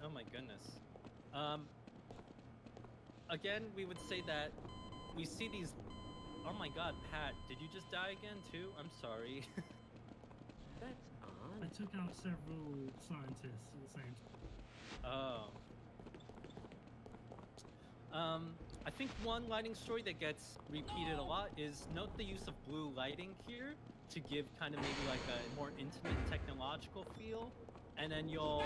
Oh my goodness. Again, we would say that we see these. Oh my god, Pat, did you just die again too? I'm sorry.
That's odd.
I took out several scientists at the same time.
Oh. I think one lighting story that gets repeated a lot is note the use of blue lighting here to give kind of maybe like a more intimate technological feel. And then you'll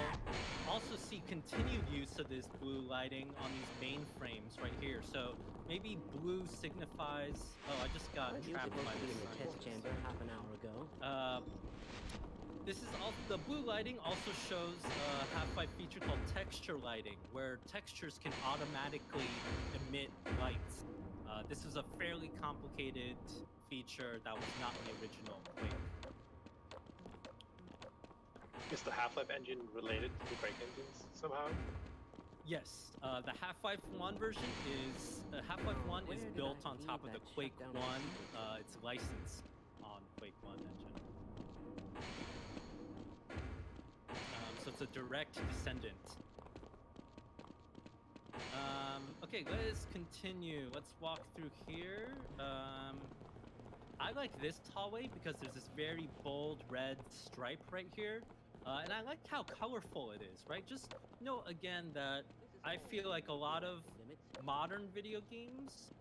also see continued use of this blue lighting on these mainframes right here. So maybe blue signifies. Oh, I just got trapped by this.
In the test chamber half an hour ago.
This is all. The blue lighting also shows a Halfpipe feature called texture lighting, where textures can automatically emit lights. This is a fairly complicated feature that was not in the original Quake.
Is the Half-Life engine related to the Quake engines somehow?
Yes, the Half-Life 1 version is Half-Life 1 is built on top of the Quake 1. It's licensed on Quake 1 engine. So it's a direct descendant. Okay, let's continue. Let's walk through here. I like this hallway because there's this very bold red stripe right here. And I like how colorful it is, right? Just note again that I feel like a lot of modern video games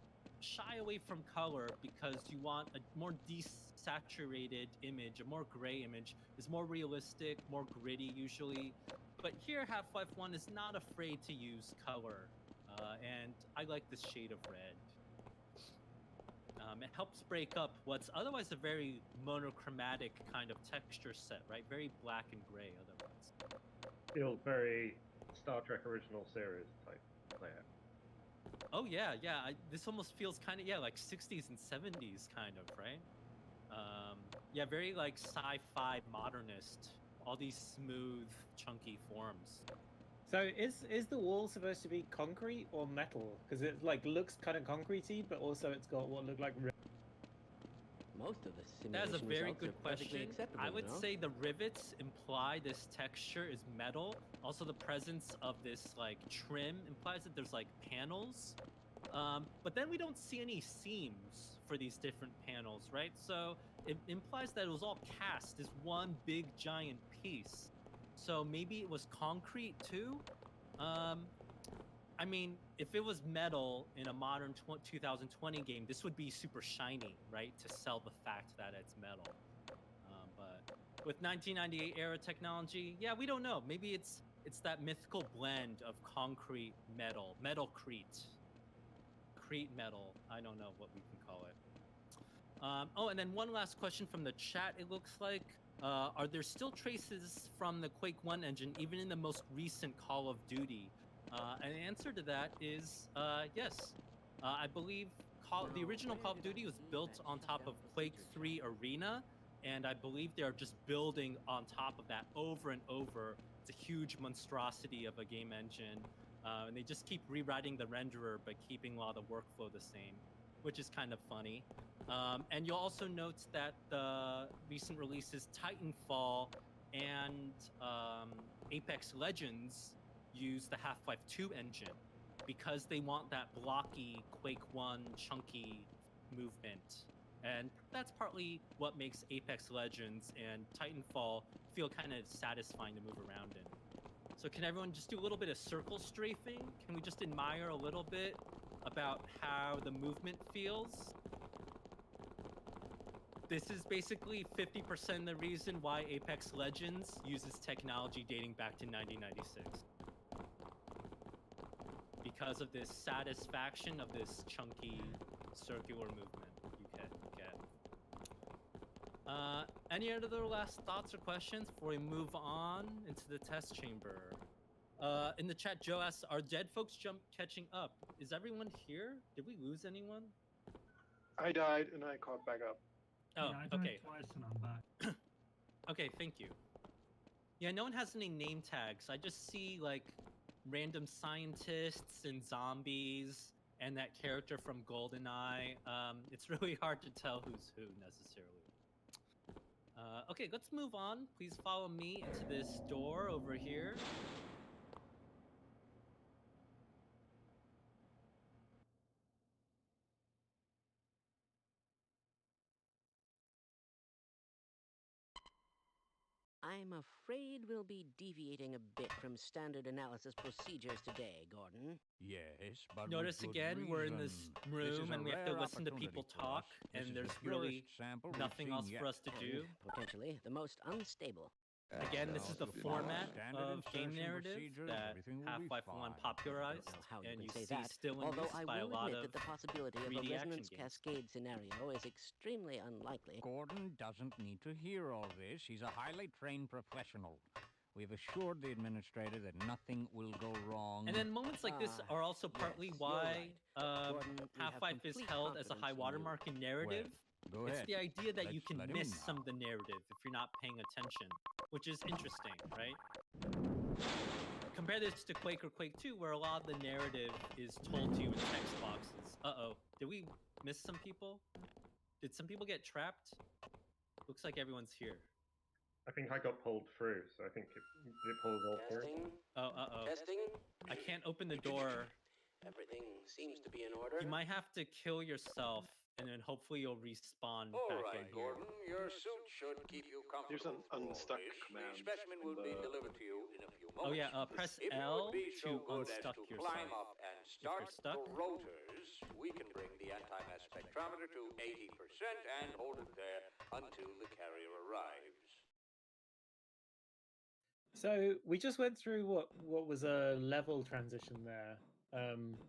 shy away from color because you want a more desaturated image, a more gray image. It's more realistic, more gritty usually. But here, Half-Life 1 is not afraid to use color. And I like this shade of red. It helps break up what's otherwise a very monochromatic kind of texture set, right? Very black and gray otherwise.
Feels very Star Trek original series type layout.
Oh yeah, yeah. This almost feels kind of, yeah, like 60s and 70s kind of, right? Yeah, very like sci-fi modernist. All these smooth, chunky forms.
So is the wall supposed to be concrete or metal? Because it like looks kind of concretey, but also it's got what look like.
Most of the simulation
That is a very
results
good
are perfectly
question.
acceptable,
I would
you know?
say the rivets imply this texture is metal. Also, the presence of this like trim implies that there's like panels. But then we don't see any seams for these different panels, right? So it implies that it was all cast as one big giant piece. So maybe it was concrete too? I mean, if it was metal in a modern 2020 game, this would be super shiny, right? To sell the fact that it's metal. But with 1998 era technology, yeah, we don't know. Maybe it's that mythical blend of concrete, metal, metalcrete. Crete metal. I don't know what we can call it. Oh, and then one last question from the chat, it looks like. Are there still traces from the Quake 1 engine, even in the most recent Call of Duty? And the answer to that is yes. I believe the original Call of Duty was built on top of Quake 3 Arena, and I believe they're just building on top of that over and over. It's a huge monstrosity of a game engine, and they just keep rewriting the renderer, but keeping a lot of the workflow the same, which is kind of funny. And you'll also note that the recent releases Titanfall and Apex Legends use the Half-Life 2 engine because they want that blocky Quake 1 chunky movement. And that's partly what makes Apex Legends and Titanfall feel kind of satisfying to move around in. So can everyone just do a little bit of circle strafing? Can we just admire a little bit about how the movement feels? This is basically 50% the reason why Apex Legends uses technology dating back to 1996. Because of this satisfaction of this chunky circular movement. Any other last thoughts or questions before we move on into the test chamber? In the chat, Joe asks, are dead folks catching up? Is everyone here? Did we lose anyone?
I died and I caught back up.
Oh,
Yeah, I died
okay.
twice and I'm back.
Okay, thank you. Yeah, no one has any name tags. I just see like random scientists and zombies and that character from GoldenEye. It's really hard to tell who's who necessarily. Okay, let's move on. Please follow me into this door over here.
I'm afraid we'll be deviating a bit from standard analysis procedures today, Gordon.
Yes, but
Notice
with good
again, we're in this
reason.
room
This is a
and we have to
rare
listen to people
opportunity for
talk,
us.
and
This is
there's
the
really
purest sample we've
nothing
seen
else
yet.
for us to do.
Potentially the most unstable.
Again, this is the
Sounds
format
Standard
of game
insertion
narrative
procedures,
that
everything will be
Half-Life 1
fine.
popularized,
I don't know how
and
you
you
can say
see
that,
still in
although
use
I
by a
will
lot
admit
of
that the possibility of
3D
a
action
resonance
games.
cascade scenario is extremely unlikely.
Gordon doesn't need to hear all this. He's a highly trained professional. We've assured the administrator that nothing will go wrong.
And then moments like this are also partly
yes, you're
why
right. Gordon, we have
Half-Life is
complete
held as a
confidence
high
in you.
watermark in narrative.
Go
It's
ahead.
the idea that you
Let's
can
let him
miss
know.
some of the narrative if you're not paying attention, which is interesting, right? Compare this to Quake or Quake 2, where a lot of the narrative is told to you in text boxes. Uh-oh. Did we miss some people? Did some people get trapped? Looks like everyone's here.
I think I got pulled through, so I think it pulled all through.
Testing.
Oh, uh-oh.
Testing.
I can't open the door.
Everything seems to be in order.
You might have to kill yourself, and then hopefully you'll respawn back in here.
Gordon, your suit should keep you comfortable.
There's an
for
unstuck
this.
command
The specimen will be delivered to you in a few moments.
Oh yeah, press
If you
L
would be
to
so good as
unstuck
to
yourself.
climb up and
you're
start
stuck.
the rotors, we can bring the anti-mass spectrometer to 80% and hold it there until the carrier arrives.
So we just went through what was a level transition there,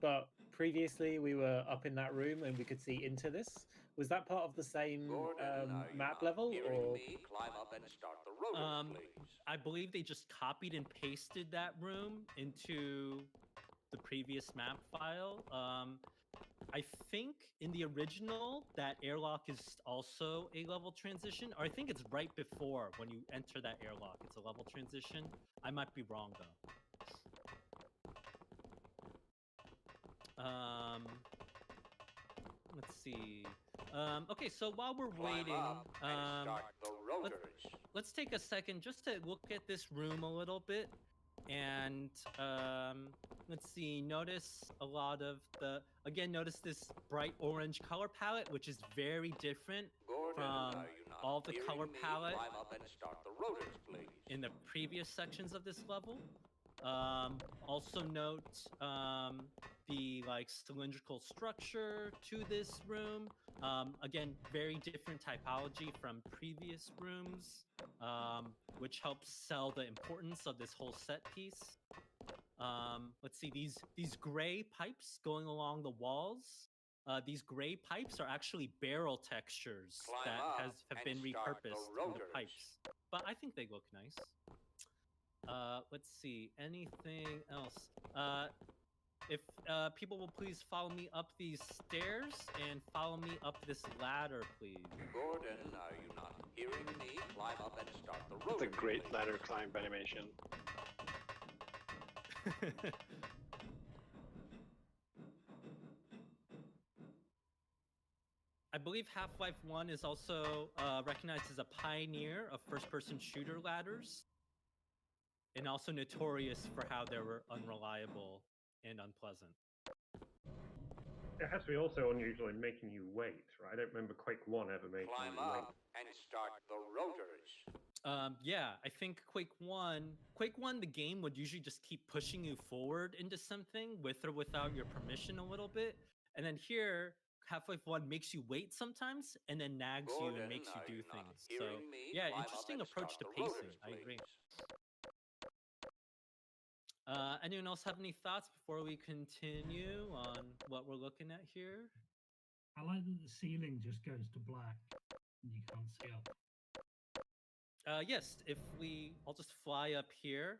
but previously we were up in that room and we could see into this. Was that part of the same
Gordon, are you
map
not
level,
hearing
or
me? Climb up and start the rotors, please.
I believe they just copied and pasted that room into the previous map file. I think in the original that airlock is also a level transition, or I think it's right before when you enter that airlock. It's a level transition. I might be wrong though. Let's see. Okay, so while we're waiting, let's take a second just to look at this room a little bit, and let's see. Notice a lot of the notice this bright orange color palette, which is very different from all the color palette in the previous sections of this level. Also note the cylindrical structure to this room. Again, very different typology from previous rooms, which helps sell the importance of this whole set piece. Let's see, these gray pipes going along the walls. These gray pipes are actually barrel textures that have been repurposed into pipes, but I think they look nice. Let's see, anything else? If people will please follow me up these stairs and follow me up this ladder, please.
Gordon, are you not hearing me? Climb up and start the
That's
rotor.
a great ladder climb animation.
I believe Half-Life 1 is also, recognized as a pioneer of first-person shooter ladders. and also notorious for how they were unreliable and unpleasant.
It has to be also unusual in making you wait, right? I don't remember Quake 1 ever making
Climb
you wait.
up and start the rotors.
Yeah, I think Quake 1, the game would usually just keep pushing you forward into something with or without your permission a little bit. And then here, Half-Life 1 makes you wait sometimes and then nags you
Gordon,
and makes you
are
do
you not
things. So,
hearing me?
yeah,
Climb up
interesting
and
approach to
start the
pacing.
rotors,
I agree.
please.
Anyone else have any thoughts before we continue on what we're looking at here?
I like that the ceiling just goes to black and you can't see up.
Yes, I'll just fly up here.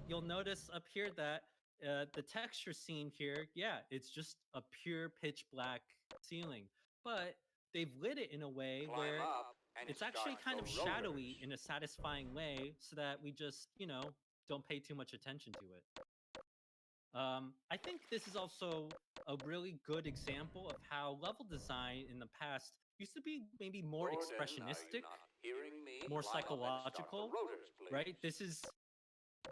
You'll notice up here that the texture scene here, yeah, it's just a pure pitch black ceiling. But they've lit it in a way
Climb
where
up and
it's actually
start
kind
the
of shadowy
rotors.
in a satisfying way so that we just, don't pay too much attention to it. I think this is also a really good example of how level design in the past used to be maybe more
Gordon,
expressionistic,
are you not hearing me?
more
Climb up and start the
psychological,
rotors, please.
right?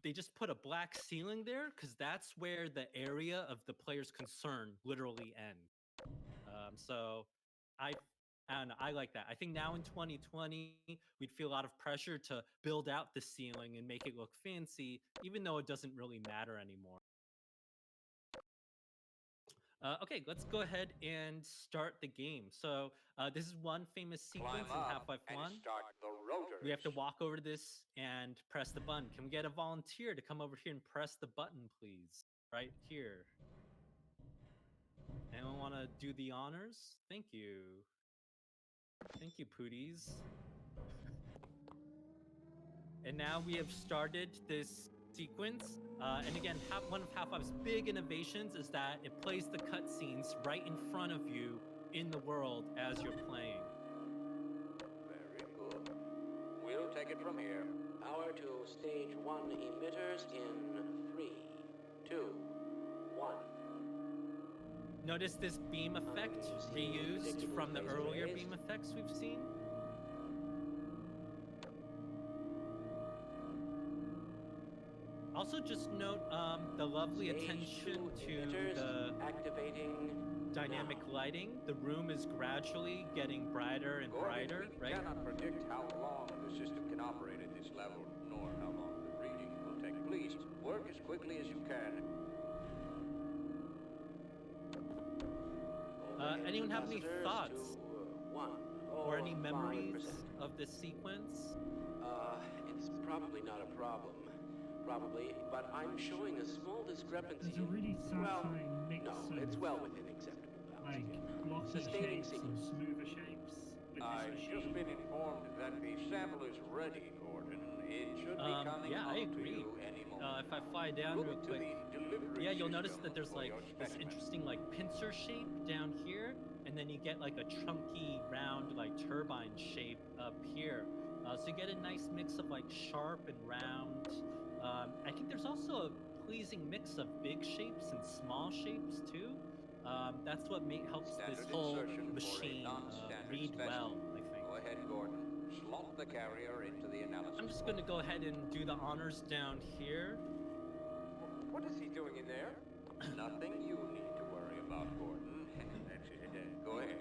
They just put a black ceiling there because that's where the area of the player's concern literally ends. So I don't know, I like that. I think now in 2020, we'd feel a lot of pressure to build out the ceiling and make it look fancy, even though it doesn't really matter anymore. Okay, let's go ahead and start the game. So this is one famous sequence
Climb
in
up
Half-Life
and
1.
start the rotors.
We have to walk over to this and press the button. Can we get a volunteer to come over here and press the button, please? Right here. Anyone want to do the honors? Thank you. Thank you, Pooties. And now we have started this sequence. And again, one of Half-Life's big innovations is that it plays the cutscenes right in front of you in the world as you're playing.
Very good. We'll take it from here.
Power to stage 1 emitters in 3, 2, 1.
Notice this beam effect reused from the earlier beam effects we've seen. Also, just note the lovely attention to the dynamic lighting. The room is gradually getting brighter and brighter,
We
right?
cannot predict how long the system can operate at this level, nor how long the reading will take. Please, work as quickly as you can.
Anyone have any thoughts or any memories of this sequence?
It's probably not a problem. Probably, but I'm showing a small discrepancy.
There's a really
Well,
satisfying mix
no,
of
it's well within acceptable bounds.
like blocky
Sustaining
shapes
sequence.
and smoother shapes with
I've
this
just
machine.
been informed that the sample is ready, Gordon. It should be coming
Yeah, I
out to
agree.
you any moment.
If I fly down
Look
real
to
quick,
the delivery
yeah, you'll notice
system
that there's
for
like
your
this
specimen.
interesting like pincer shape down here, and then you get like a chunky round like turbine shape up here. So you get a nice mix of like sharp and round. I think there's also a pleasing mix of big shapes and small shapes too. That's what helps this
Standard
whole
insertion for a
machine
non-standard
read
specimen.
well, I think.
Go ahead, Gordon. Slot the carrier into the analysis.
I'm just going to go ahead and do the honors down here.
What is he doing in there? Nothing you need to worry about, Gordon. That's it. Go ahead.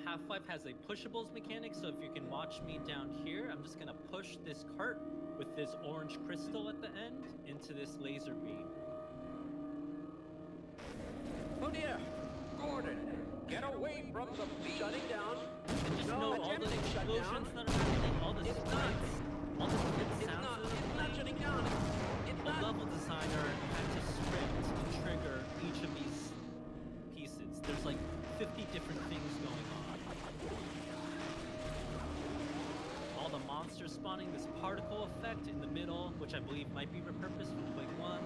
Half-Life has a pushables mechanic, so if you can watch me down here, I'm just going to push this cart with this orange crystal at the end into this laser beam.
Oh dear!
Gordon, get away from the beam.
Shutting down.
And just
No,
know all the
attempting
explosions
shutdown.
that are happening, all the
It's not.
sprites, all the different
It's
sounds
not.
that are
It's not
playing.
shutting down. It's
A
not.
level designer had to script and trigger each of these pieces. There's like 50 different things going on. All the monsters spawning, this particle effect in the middle, which I believe might be repurposed from Quake 1.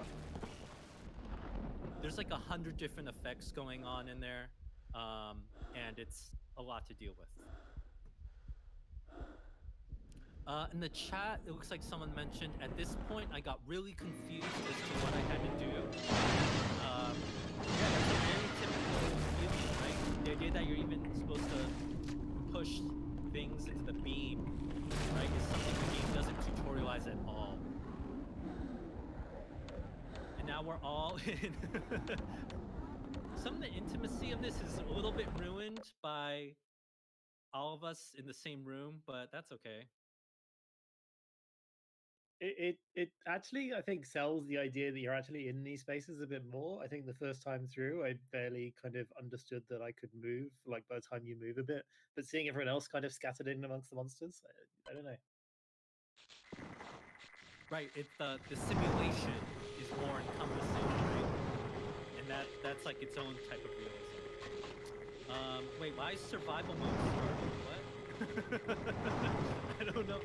There's like 100 different effects going on in there, and it's a lot to deal with. In the chat, it looks like someone mentioned, at this point, I got really confused as to what I had to do. Yeah, that's a very typical feeling, right? The idea that you're even supposed to push things into the beam, right, is something the game doesn't tutorialize at all. now we're all in. Some of the intimacy of this is a little bit ruined by all of us in the same room, but that's okay.
It actually, I think, sells the idea that you're actually in these spaces a bit more. I think the first time through, I barely kind of understood that I could move, like by the time you move a bit. But seeing everyone else kind of scattered in amongst the monsters, I don't know.
Right, it's the simulation is more encompassing, right? And that's like its own type of realism. Wait, why is survival mode starting? What? I don't know.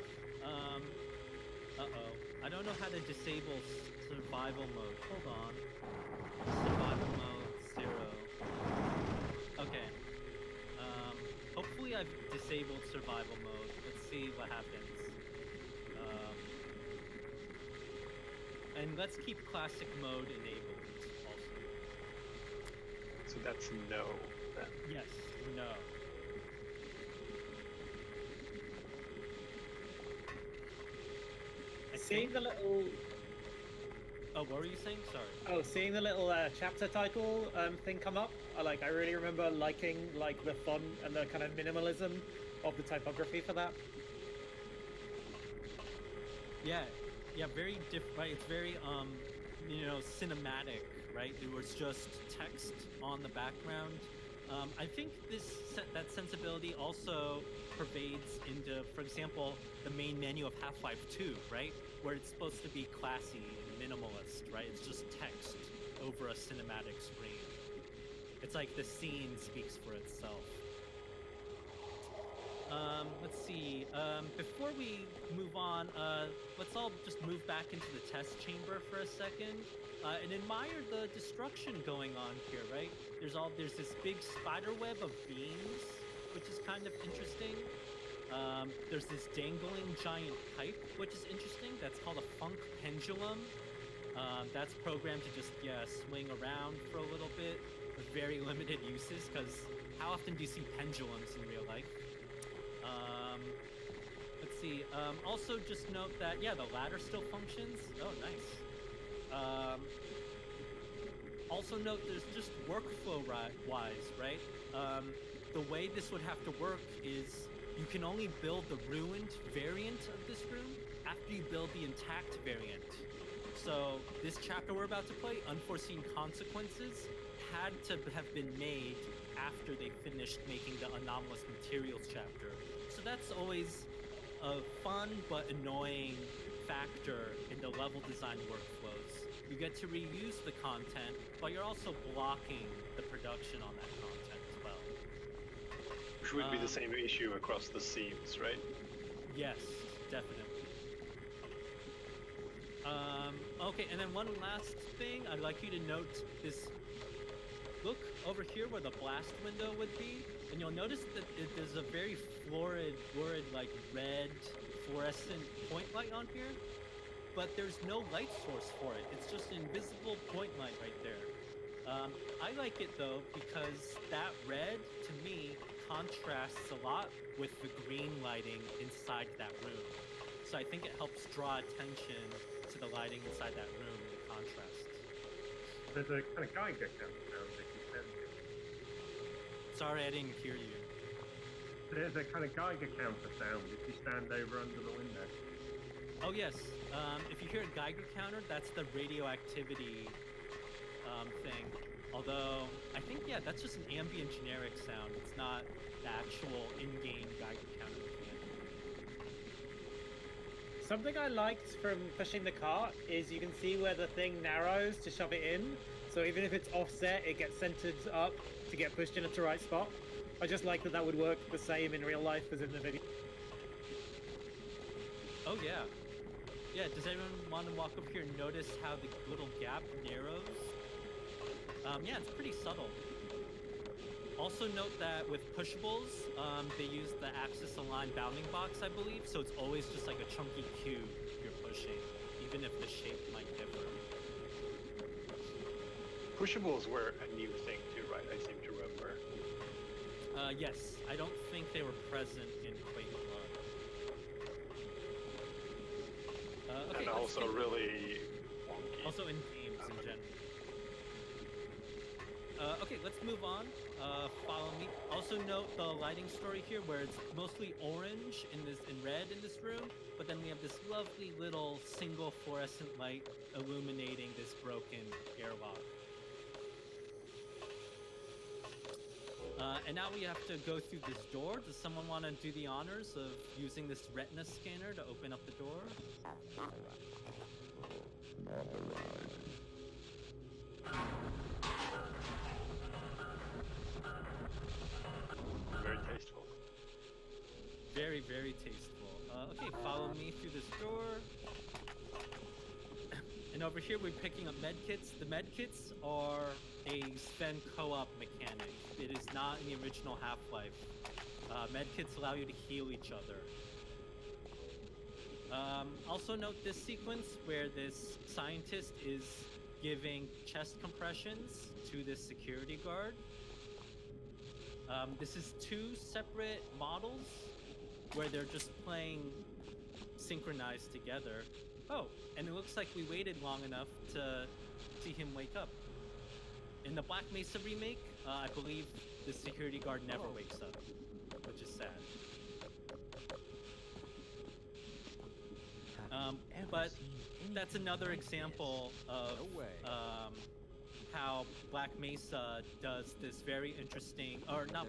Uh-oh. I don't know how to disable survival mode. Hold on. Survival mode 0. Okay. Hopefully I've disabled survival mode. Let's see what happens. And let's keep classic mode enabled also.
So that's no. Then.
Yes, no.
Seeing the little...
Oh, what were you saying? Sorry.
Oh, seeing the little chapter title thing come up, I really remember liking like the font and the kind of minimalism of the typography for that.
Yeah, very different. Right? It's very cinematic, right? It was just text on the background. I think that sensibility also pervades into, for example, the main menu of Half-Life 2, right? Where it's supposed to be classy and minimalist, right? It's just text over a cinematic screen. It's like the scene speaks for itself. Let's see. Before we move on, let's all just move back into the test chamber for a second and admire the destruction going on here, right? There's this big spider web of beams, which is kind of interesting. There's this dangling giant pipe, which is interesting. That's called a funk pendulum. That's programmed to just, swing around for a little bit with very limited uses, because how often do you see pendulums in real life? Let's see. Also, just note that, the ladder still functions. Oh, nice. Also note there's just workflow-wise, right? The way this would have to work is you can only build the ruined variant of this room after you build the intact variant. So this chapter we're about to play, Unforeseen Consequences, had to have been made after they finished making the Anomalous Materials chapter. So that's always a fun but annoying factor in the level design workflows. You get to reuse the content, but you're also blocking the production on that content as well.
Which would be the same issue across the seams, right?
Yes, definitely. Okay, and then one last thing, I'd like you to note this. Look over here where the blast window would be, and you'll notice that there's a very florid, like red fluorescent point light on here, but there's no light source for it. It's just an invisible point light right there. I like it though because that red, to me, contrasts a lot with the green lighting inside that room. So I think it helps draw attention to the lighting inside that room and the contrast.
There's a kind of Geiger counter sound that you send me.
Sorry, I didn't hear you.
There's a kind of Geiger counter sound if you stand over under the window.
Oh yes, if you hear a Geiger counter, that's the radioactivity thing. Although, I think, that's just an ambient generic sound. It's not the actual in-game Geiger counter mechanic.
Something I liked from pushing the cart is you can see where the thing narrows to shove it in. So even if it's offset, it gets centered up to get pushed in at the right spot. I just like that would work the same in real life as in the video.
Oh yeah. Yeah, does anyone want to walk up here and notice how the little gap narrows? Yeah, it's pretty subtle. Also note that with pushables, they use the axis-aligned bounding box, I believe, so it's always just like a chunky cube you're pushing, even if the shape might differ.
Pushables were a new thing too, right? I seem to remember.
Yes, I don't think they were present in Quake 1. Okay,
and also really wonky.
Also in games in general. Okay, let's move on. Follow me. Also note the lighting story here, where it's mostly orange and red in this room, but then we have this lovely little single fluorescent light illuminating this broken airlock. And now we have to go through this door. Does someone want to do the honors of using this retina scanner to open up the door?
Very tasteful.
Very, very tasteful. Okay, follow me through this door. And over here, we're picking up medkits. The medkits are a Sven Co-op mechanic. It is not in the original Half-Life. Medkits allow you to heal each other. Also note this sequence where this scientist is giving chest compressions to this security guard. This is two separate models where they're just playing synchronized together. Oh, and it looks like we waited long enough to see him wake up. In the Black Mesa remake, I believe the security guard never wakes up, which is sad. But that's another example of how Black Mesa does this very interesting, or not,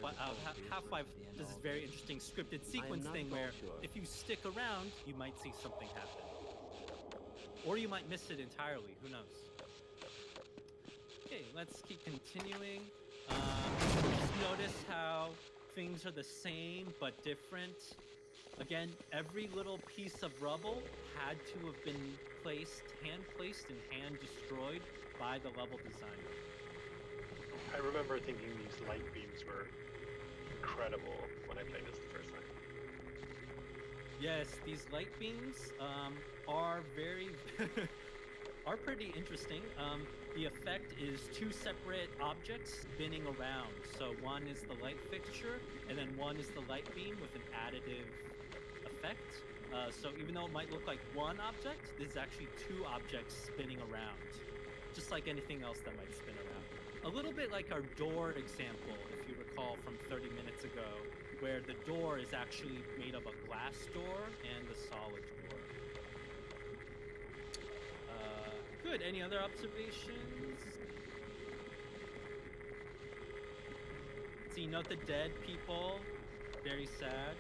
Half-Life does this very interesting scripted sequence thing where if you stick around, you might see something happen. Or you might miss it entirely, who knows? Okay, let's keep continuing. Just notice how things are the same but different. Again, every little piece of rubble had to have been hand-placed and hand-destroyed by the level designer.
I remember thinking these light beams were incredible when I played this the first time.
Yes, these light beams are are pretty interesting. The effect is two separate objects spinning around. So one is the light fixture, and then one is the light beam with an additive effect. So even though it might look like one object, this is actually two objects spinning around. Just like anything else that might spin around. A little bit like our door example, if you recall from 30 minutes ago, where the door is actually made of a glass door and a solid door. Good. Any other observations? See, note the dead people. Very sad.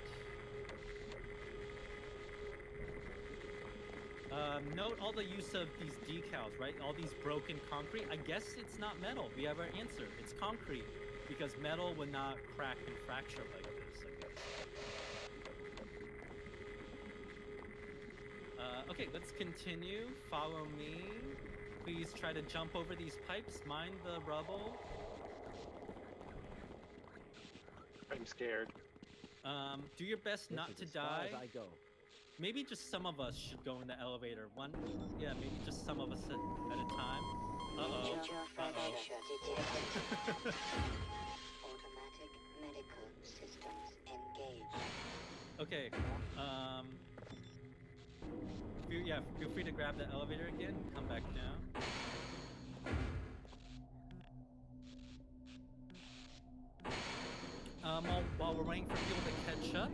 Note all the use of these decals, right? All these broken concrete. I guess it's not metal. We have our answer. It's concrete. Because metal would not crack and fracture like this, I guess. Okay, let's continue. Follow me. Please try to jump over these pipes. Mind the rubble.
I'm scared.
Do your best not to die.
I go.
Maybe just some of us should go in the elevator. Yeah, maybe just some of us at a time. Uh-oh.
Automatic medical systems engaged.
Okay, feel free to grab the elevator again and come back down. While we're waiting for people to catch up,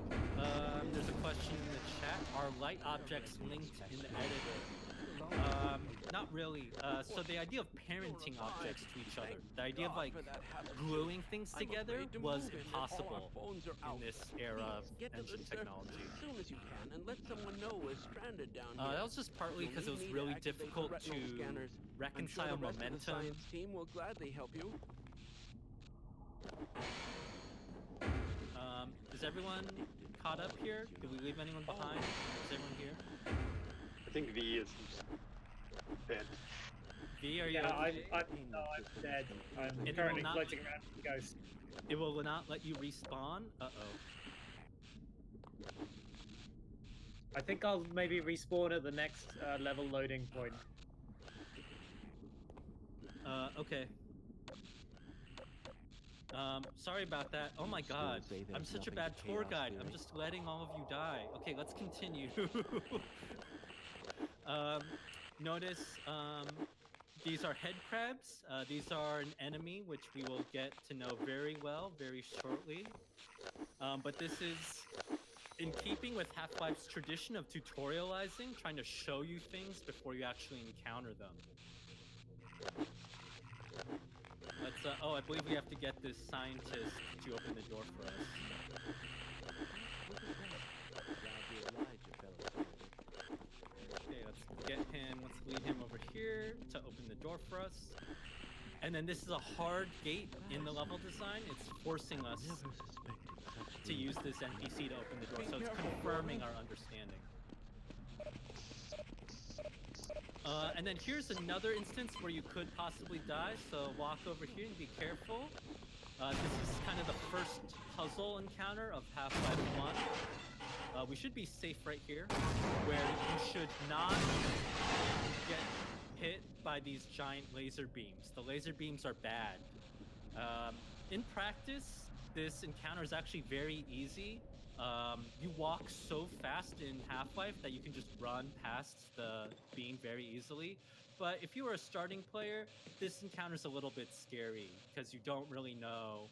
there's a question in the chat. Are light objects linked in the editor? Not really. So the idea of parenting objects to each other, the idea of like gluing things together was impossible in this era of engine technology.
As soon as you can, and let someone know we're stranded down here.
That was just partly because it was really difficult to reconcile momentum.
The science team will gladly help you.
Is everyone caught up here? Did we leave anyone behind? Is everyone here?
I think V is dead.
V, are you?
Yeah, I'm dead. I'm currently floating around with the ghost.
It will not let you respawn? Uh-oh.
I think I'll maybe respawn at the next level loading point.
Okay. Sorry about that. Oh my god. I'm such a bad tour guide. I'm just letting all of you die. Okay, let's continue. Notice, These are head crabs. These are an enemy which we will get to know very well very shortly. But this is in keeping with Half-Life's tradition of tutorializing, trying to show you things before you actually encounter them. Let's, oh, I believe we have to get this scientist to open the door for us. Okay, let's get him, let's lead him over here to open the door for us. And then this is a hard gate in the level design. It's forcing us to use this NPC to open the door, so it's confirming our understanding. And then here's another instance where you could possibly die, so walk over here and be careful. This is kind of the first puzzle encounter of Half-Life 1. We should be safe right here, where you should not get hit by these giant laser beams. The laser beams are bad. In practice, this encounter is actually very easy. You walk so fast in Half-Life that you can just run past the beam very easily. But if you were a starting player, this encounter's a little bit scary because you don't really know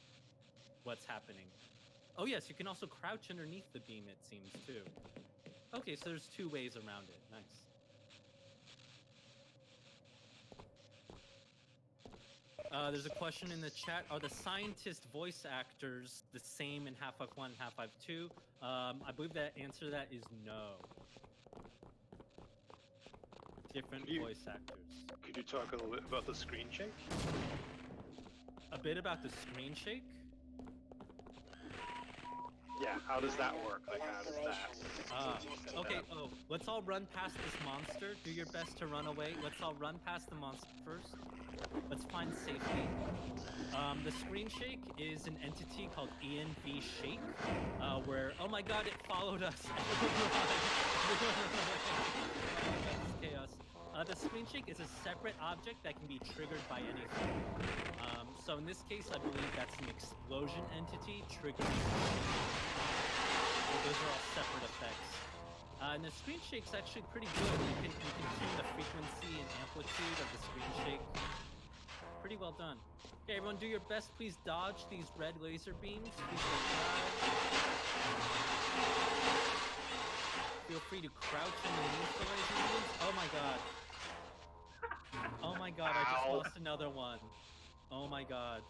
what's happening. Oh yes, you can also crouch underneath the beam, it seems, too. Okay, so there's two ways around it. Nice. There's a question in the chat. Are the scientist voice actors the same in Half-Life 1 and Half-Life 2? I believe the answer to that is no. Different voice actors.
Could you talk a little bit about the screen shake?
A bit about the screen shake?
Yeah, how does that work? Like, how does that...
Okay, oh, let's all run past this monster. Do your best to run away. Let's all run past the monster first. Let's find safety. The screen shake is an entity called ENV Shake, where, oh my god, it followed us. It's chaos. The screen shake is a separate object that can be triggered by anything. So in this case, I believe that's an explosion entity triggering. So those are all separate effects. And the screen shake's actually pretty good. You can tune the frequency and amplitude of the screen shake. Pretty well done. Okay, everyone, do your best. Please dodge these red laser beams. Please don't die. Feel free to crouch underneath the laser beams. Oh my god. Oh my god, I just lost another one. Oh my god.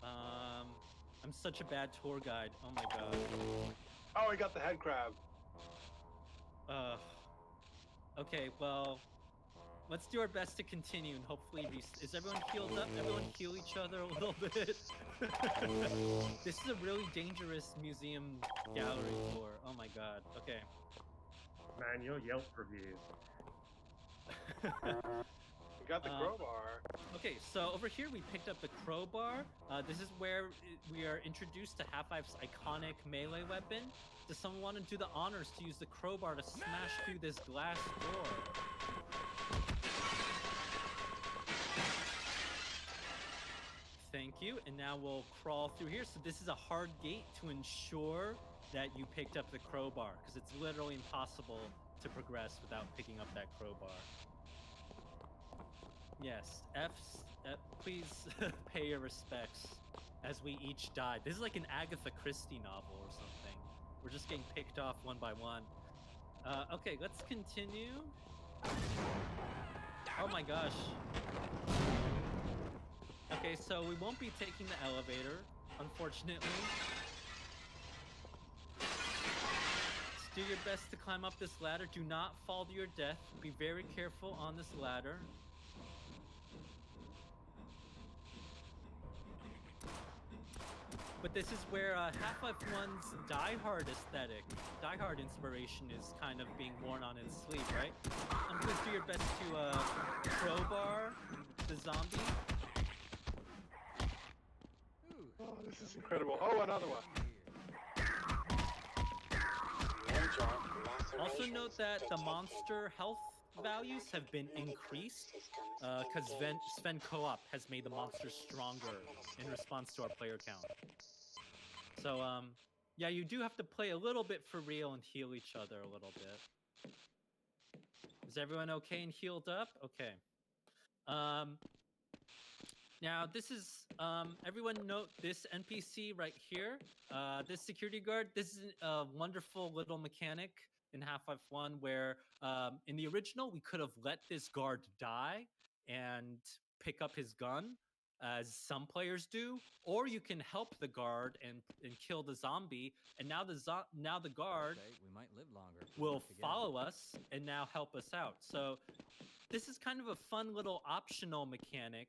I'm such a bad tour guide. Oh my god.
Oh, I got the head crab.
Okay, well, let's do our best to continue and hopefully is everyone healed up? Everyone heal each other a little bit. This is a really dangerous museum gallery tour. Oh my god. Okay.
Man, your Yelp reviews.
We got the crowbar.
Okay, so over here we picked up the crowbar. This is where we are introduced to Half-Life's iconic melee weapon. Does someone want to do the honors to use the crowbar to smash through this glass door? Thank you, and now we'll crawl through here. So this is a hard gate to ensure that you picked up the crowbar, because it's literally impossible to progress without picking up that crowbar. Yes, please pay your respects as we each died. This is like an Agatha Christie novel or something. We're just getting picked off one by one. Okay, let's continue. Oh my gosh. Okay, so we won't be taking the elevator, unfortunately. Just do your best to climb up this ladder. Do not fall to your death. Be very careful on this ladder. But this is where Half-Life 1's Die Hard aesthetic, Die Hard inspiration is kind of being worn on its sleeve, right? Please do your best to crowbar the zombie.
Oh, this is incredible. Oh, another one.
Also note that the monster health values have been increased because Sven Co-op has made the monsters stronger in response to our player count. So, yeah, you do have to play a little bit for real and heal each other a little bit. Is everyone okay and healed up? Okay. Now this is everyone note this NPC right here. This security guard. This is a wonderful little mechanic in Half-Life 1 where in the original we could have let this guard die and pick up his gun, as some players do, or you can help the guard and kill the zombie. And now the guard
We might live longer if we
will
work together.
follow us and now help us out. So this is kind of a fun little optional mechanic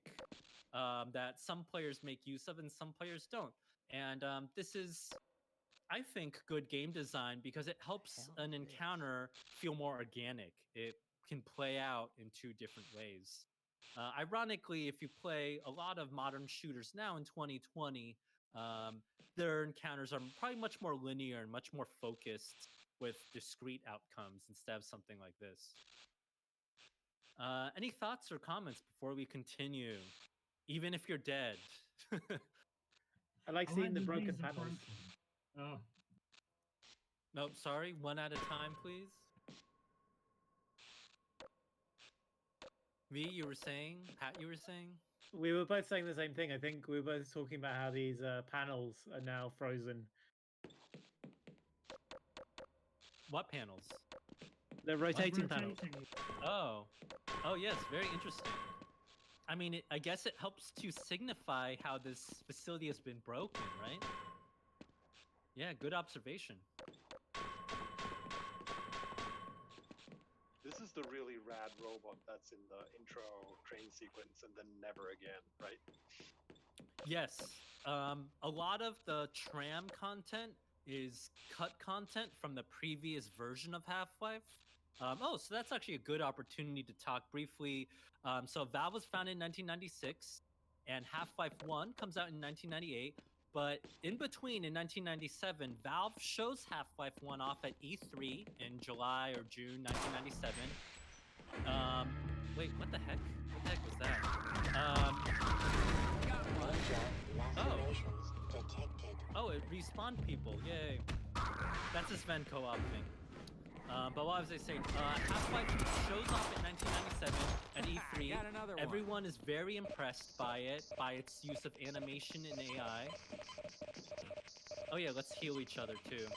that some players make use of and some players don't. And this is, I think, good game design because it helps an encounter feel more organic. It can play out in two different ways. Ironically, if you play a lot of modern shooters now in 2020, their encounters are probably much more linear and much more focused with discrete outcomes instead of something like this. Any thoughts or comments before we continue? Even if you're dead.
I like seeing the broken panels.
Oh.
Nope, sorry. One at a time, please. V, you were saying? Pat, you were saying?
We were both saying the same thing. I think we were both talking about how these panels are now frozen.
What panels?
The rotating panels.
Oh. Oh, yes. Very interesting. I mean, I guess it helps to signify how this facility has been broken, right? Yeah, good observation.
This is the really rad robot that's in the intro train sequence and then never again, right?
Yes. A lot of the tram content is cut content from the previous version of Half-Life. So that's actually a good opportunity to talk briefly. So Valve was founded in 1996, and Half-Life 1 comes out in 1998. But in between, in 1997, Valve shows Half-Life 1 off at E3 in July or June 1997. Wait, what the heck? What the heck was that? Oh, it respawned people. Yay. That's a Sven Co-op thing. But what was I saying? Half-Life shows off in 1997 at E3. Everyone is very impressed by it, by its use of animation and AI. Oh yeah, let's heal each other too.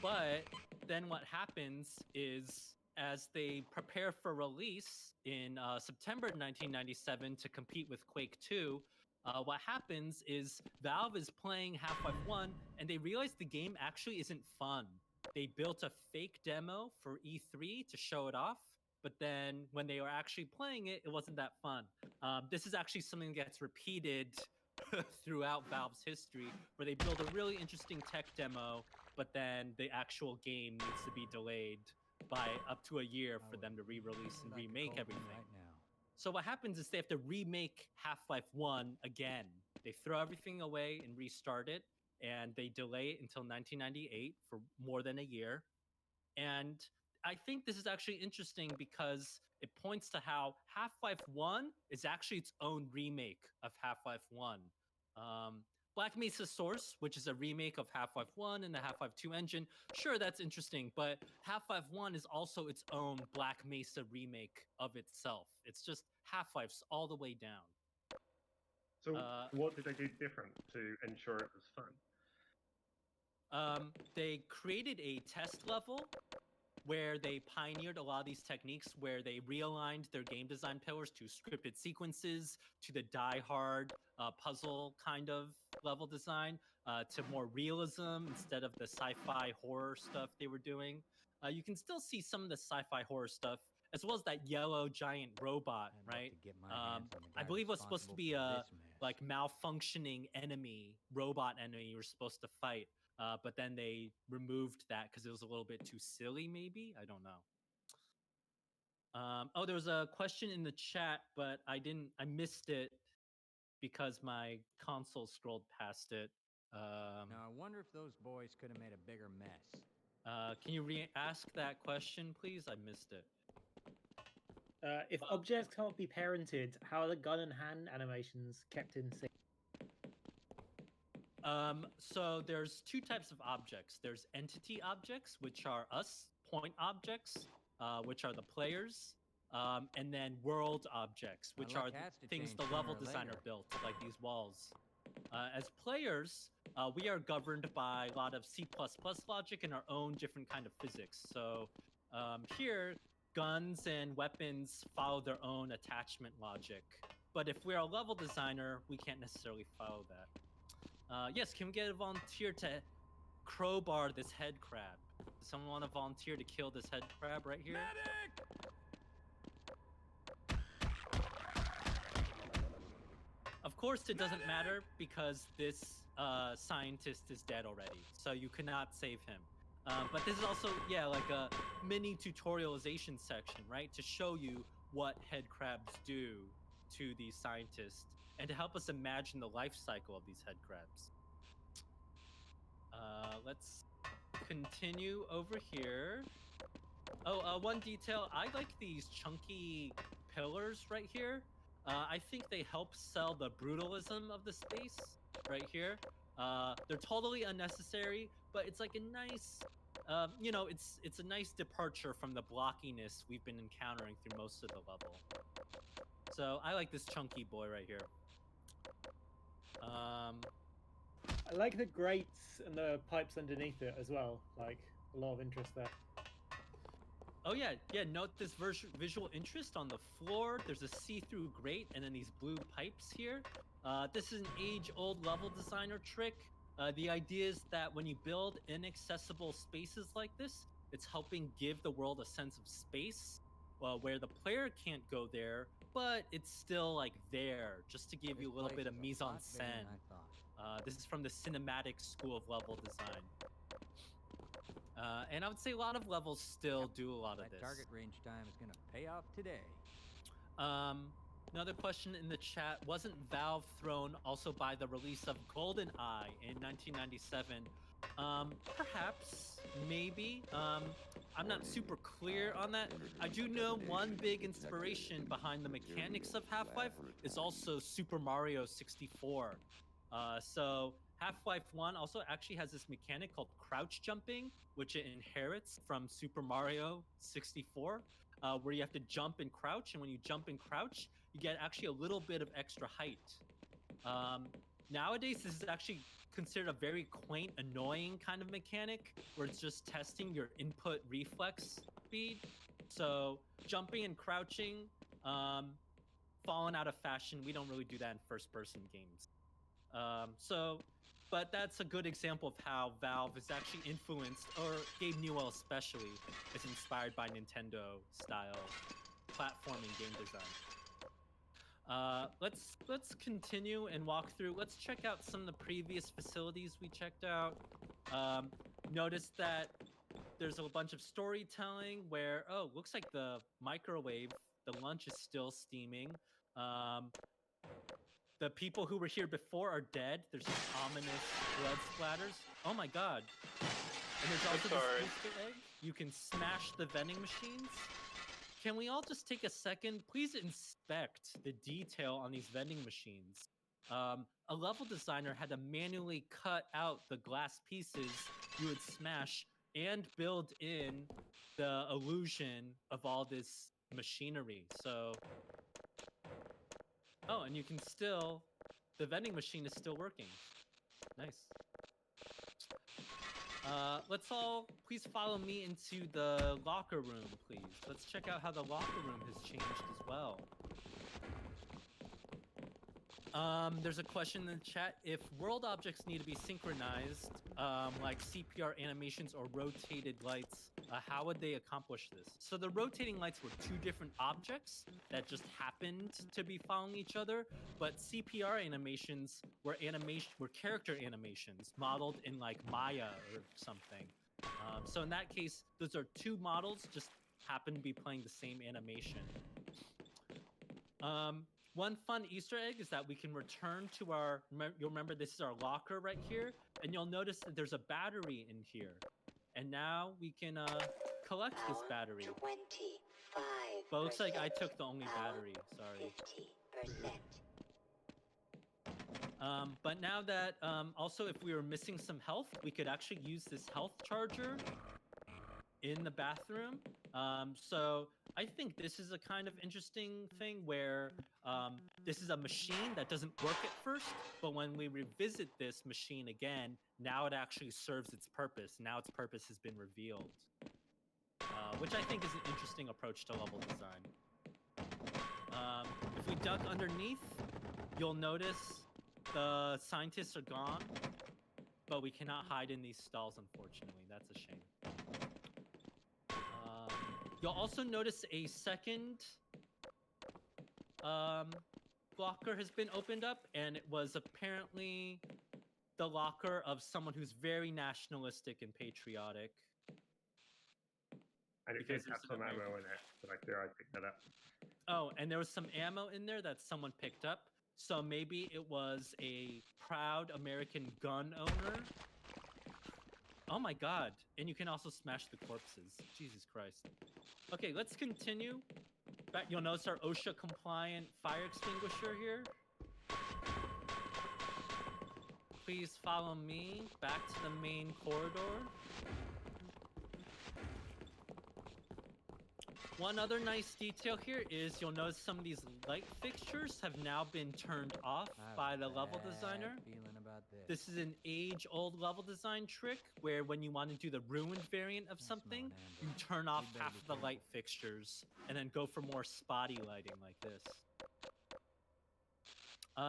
But then what happens is, as they prepare for release in September 1997 to compete with Quake 2, what happens is Valve is playing Half-Life 1, and they realize the game actually isn't fun. They built a fake demo for E3 to show it off, but then when they were actually playing it, it wasn't that fun. This is actually something that gets repeated throughout Valve's history, where they build a really interesting tech demo, but then the actual game needs to be delayed by up to a year for them to re-release and remake everything. So what happens is they have to remake Half-Life 1 again. They throw everything away and restart it, and they delay it until 1998 for more than a year. And I think this is actually interesting because it points to how Half-Life 1 is actually its own remake of Half-Life 1. Black Mesa Source, which is a remake of Half-Life 1 and the Half-Life 2 engine, sure, that's interesting, but Half-Life 1 is also its own Black Mesa remake of itself. It's just Half-Life's all the way down.
So what did they do different to ensure it was fun?
They created a test level where they pioneered a lot of these techniques, where they realigned their game design pillars to scripted sequences, to the die-hard puzzle kind of level design, to more realism instead of the sci-fi horror stuff they were doing. You can still see some of the sci-fi horror stuff, as well as that yellow giant robot, right? I believe it was supposed to be a like malfunctioning enemy, robot enemy you were supposed to fight. But then they removed that because it was a little bit too silly, maybe? I don't know. Oh, there was a question in the chat, but I missed it because my console scrolled past it.
Now, I wonder if those boys could have made a bigger mess.
Can you re-ask that question, please? I missed it.
If objects can't be parented, how are the gun and hand animations kept in sync?
So there's two types of objects. There's entity objects, which are us, point objects, which are the players. and then world objects, which
Unlike
are the
has to
things
change
the
sooner
level
or
designer
later.
built, like these walls. As players, we are governed by a lot of C++ logic and our own different kind of physics. So here, guns and weapons follow their own attachment logic. But if we're a level designer, we can't necessarily follow that. Yes, can we get a volunteer to crowbar this head crab? Does someone want to volunteer to kill this head crab right here? Of course, it doesn't matter because this scientist is dead already, so you cannot save him. But this is also, yeah, like a mini tutorialization section, right? To show you what head crabs do to these scientists and to help us imagine the life cycle of these head crabs. Let's continue over here. Oh, one detail. I like these chunky pillars right here. I think they help sell the brutalism of the space right here. They're totally unnecessary, but it's like a nice, you know, it's a nice departure from the blockiness we've been encountering through most of the level. So I like this chunky boy right here.
I like the grates and the pipes underneath it as well. Like, a lot of interest there.
Oh yeah, note this visual interest on the floor. There's a see-through grate and then these blue pipes here. This is an age-old level designer trick. The idea is that when you build inaccessible spaces like this, it's helping give the world a sense of space where the player can't go there, but it's still like there, just to give you a little bit of mise-en-scène. This is from the cinematic school of level design. And I would say a lot of levels still do a lot of this.
Target range time is going to pay off today.
Another question in the chat, wasn't Valve thrown also by the release of GoldenEye in 1997? Perhaps, maybe. I'm not super clear on that. I do know one big inspiration behind the mechanics of Half-Life is also Super Mario 64. So Half-Life 1 also actually has this mechanic called crouch jumping, which it inherits from Super Mario 64, where you have to jump and crouch, and when you jump and crouch, you get actually a little bit of extra height. Nowadays, this is actually considered a very quaint, annoying kind of mechanic, where it's just testing your input reflex speed. So jumping and crouching, fallen out of fashion. We don't really do that in first-person games. But that's a good example of how Valve is actually influenced, or Gabe Newell especially, is inspired by Nintendo-style platforming game design. Let's continue and walk through. Let's check out some of the previous facilities we checked out. Notice that there's a bunch of storytelling where, oh, looks like the microwave, the lunch is still steaming. The people who were here before are dead. There's just ominous blood splatters. Oh my god. And there's also this Easter egg. You can smash the vending machines. Can we all just take a second? Please inspect the detail on these vending machines. A level designer had to manually cut out the glass pieces you would smash and build in the illusion of all this machinery. So... Oh, and you can still... The vending machine is still working. Nice. Let's all please follow me into the locker room, please. Let's check out how the locker room has changed as well. There's a question in the chat. If world objects need to be synchronized, like CPR animations or rotated lights, how would they accomplish this? So the rotating lights were two different objects that just happened to be following each other, but CPR animations were character animations modeled in like Maya or something. So in that case, those are two models just happen to be playing the same animation. One fun Easter egg is that we can return to our, you'll remember this is our locker right here, and you'll notice that there's a battery in here. And now we can collect this battery.
25%.
But it looks like I took the only battery, sorry.
50%.
But now that, also if we were missing some health, we could actually use this health charger in the bathroom. So I think this is a kind of interesting thing where this is a machine that doesn't work at first, but when we revisit this machine again, now it actually serves its purpose. Now its purpose has been revealed, which I think is an interesting approach to level design. If we duck underneath, you'll notice the scientists are gone, but we cannot hide in these stalls, unfortunately. That's a shame. You'll also notice a second locker has been opened up, and it was apparently the locker of someone who's very nationalistic and patriotic.
And it did have some ammo in it, but I picked that up.
Oh, and there was some ammo in there that someone picked up. So maybe it was a proud American gun owner. Oh my god. And you can also smash the corpses. Jesus Christ. Okay, let's continue. You'll notice our OSHA compliant fire extinguisher here. Please follow me back to the main corridor. One other nice detail here is you'll notice some of these light fixtures have now been turned off by the level designer. This is an age-old level design trick where when you want to do the ruined variant of something, you turn off half of the light fixtures and then go for more spotty lighting like this.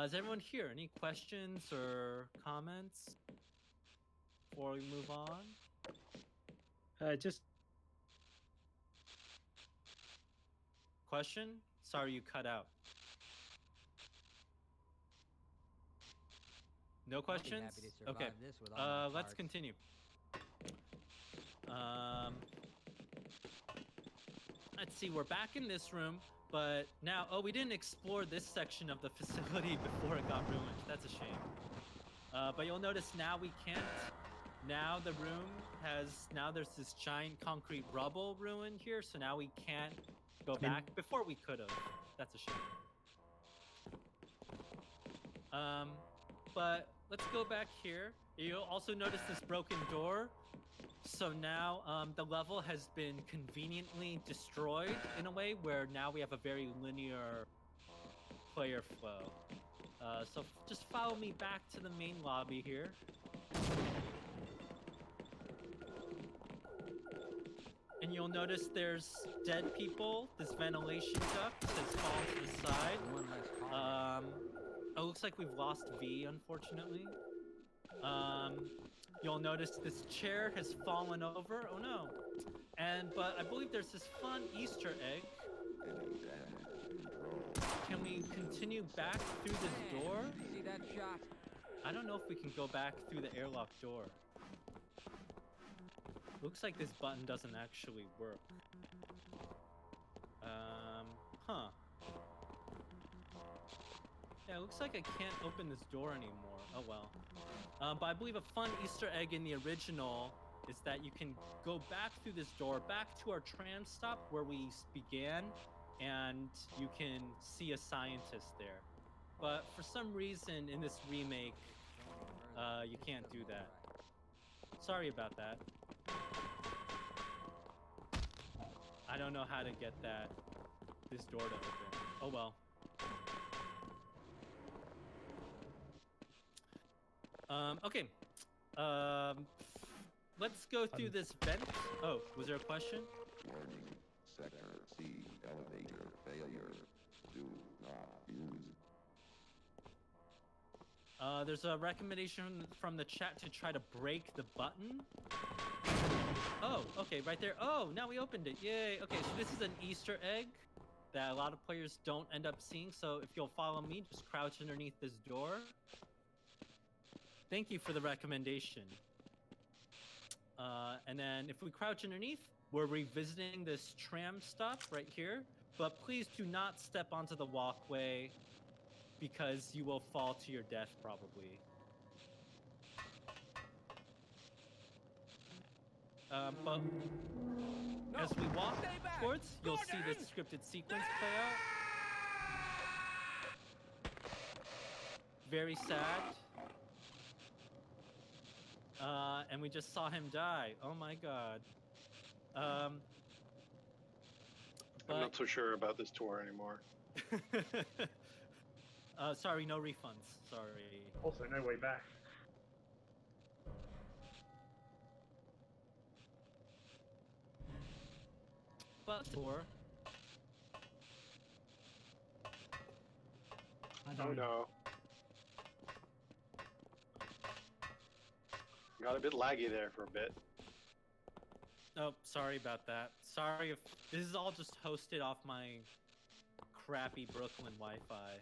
Is everyone here? Any questions or comments before we move on?
Just
question? Sorry, you cut out. No questions? Okay. Let's continue. Let's see. We're back in this room, but now, we didn't explore this section of the facility before it got ruined. That's a shame. But you'll notice now we can't. Now the room there's this giant concrete rubble ruin here, so now we can't go back. Before we could have. That's a shame. But let's go back here. You'll also notice this broken door. So now the level has been conveniently destroyed in a way where now we have a very linear player flow. So just follow me back to the main lobby here. And you'll notice there's dead people. This ventilation duct has fallen to the side. It looks like we've lost V, unfortunately. You'll notice this chair has fallen over. Oh no. But I believe there's this fun Easter egg. Can we continue back through this door?
See that shot?
I don't know if we can go back through the airlock door. Looks like this button doesn't actually work. Huh. Yeah, it looks like I can't open this door anymore. Oh well. But I believe a fun Easter egg in the original is that you can go back through this door, back to our tram stop where we began, and you can see a scientist there. But for some reason in this remake, you can't do that. Sorry about that. I don't know how to get this door to open. Oh well. Okay. Let's go through this vent. Oh, was there a question?
Warning. Sector C elevator failure. Do not use.
There's a recommendation from the chat to try to break the button. Oh, okay, right there. Oh, now we opened it. Yay. Okay, so this is an Easter egg that a lot of players don't end up seeing. So if you'll follow me, just crouch underneath this door. Thank you for the recommendation. And then if we crouch underneath, we're revisiting this tram stop right here. But please do not step onto the walkway because you will fall to your death probably. But as we walk towards, you'll see this scripted sequence play out. Very sad. And we just saw him die. Oh my god.
I'm not so sure about this tour anymore.
Sorry, no refunds. Sorry.
Also, no way back.
But tour.
Oh no. Got a bit laggy there for a bit.
Oh, sorry about that. Sorry if this is all just hosted off my crappy Brooklyn Wi-Fi.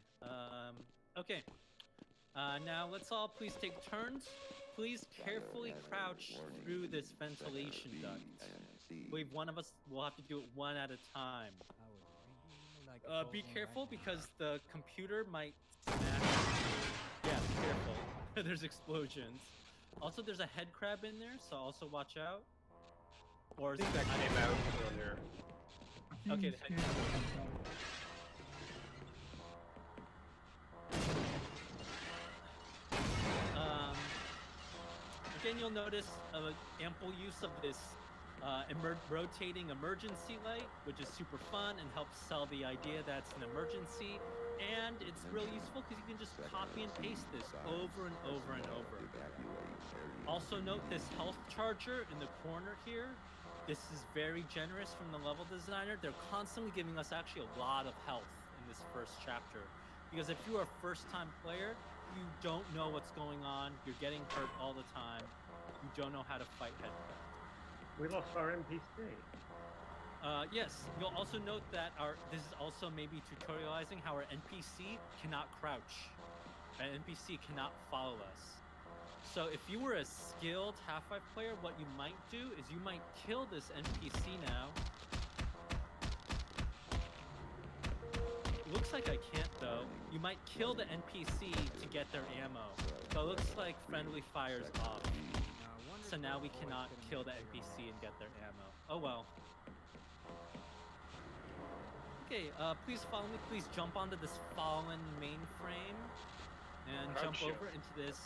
Okay. Now let's all please take turns. Please carefully crouch through this ventilation duct. I believe one of us will have to do it one at a time. Be careful because the computer might smash. Yeah, be careful. There's explosions. Also, there's a head crab in there, so also watch out. Or
I think that came out earlier.
Okay, the head crab. Again, you'll notice ample use of this rotating emergency light, which is super fun and helps sell the idea that it's an emergency. And it's really useful because you can just copy and paste this over and over and over. Also note this health charger in the corner here. This is very generous from the level designer. They're constantly giving us actually a lot of health in this first chapter. Because if you're a first-time player, you don't know what's going on, you're getting hurt all the time, you don't know how to fight headcrab.
We lost our NPC.
Yes, you'll also note that this is also maybe tutorializing how our NPC cannot crouch. An NPC cannot follow us. So if you were a skilled Half-Life player, what you might do is you might kill this NPC now. It looks like I can't though. You might kill the NPC to get their ammo. So it looks like friendly fire's off. So now we cannot kill the NPC and get their ammo. Oh well. Okay, please follow me. Please jump onto this fallen mainframe and
Crouch
jump over into this.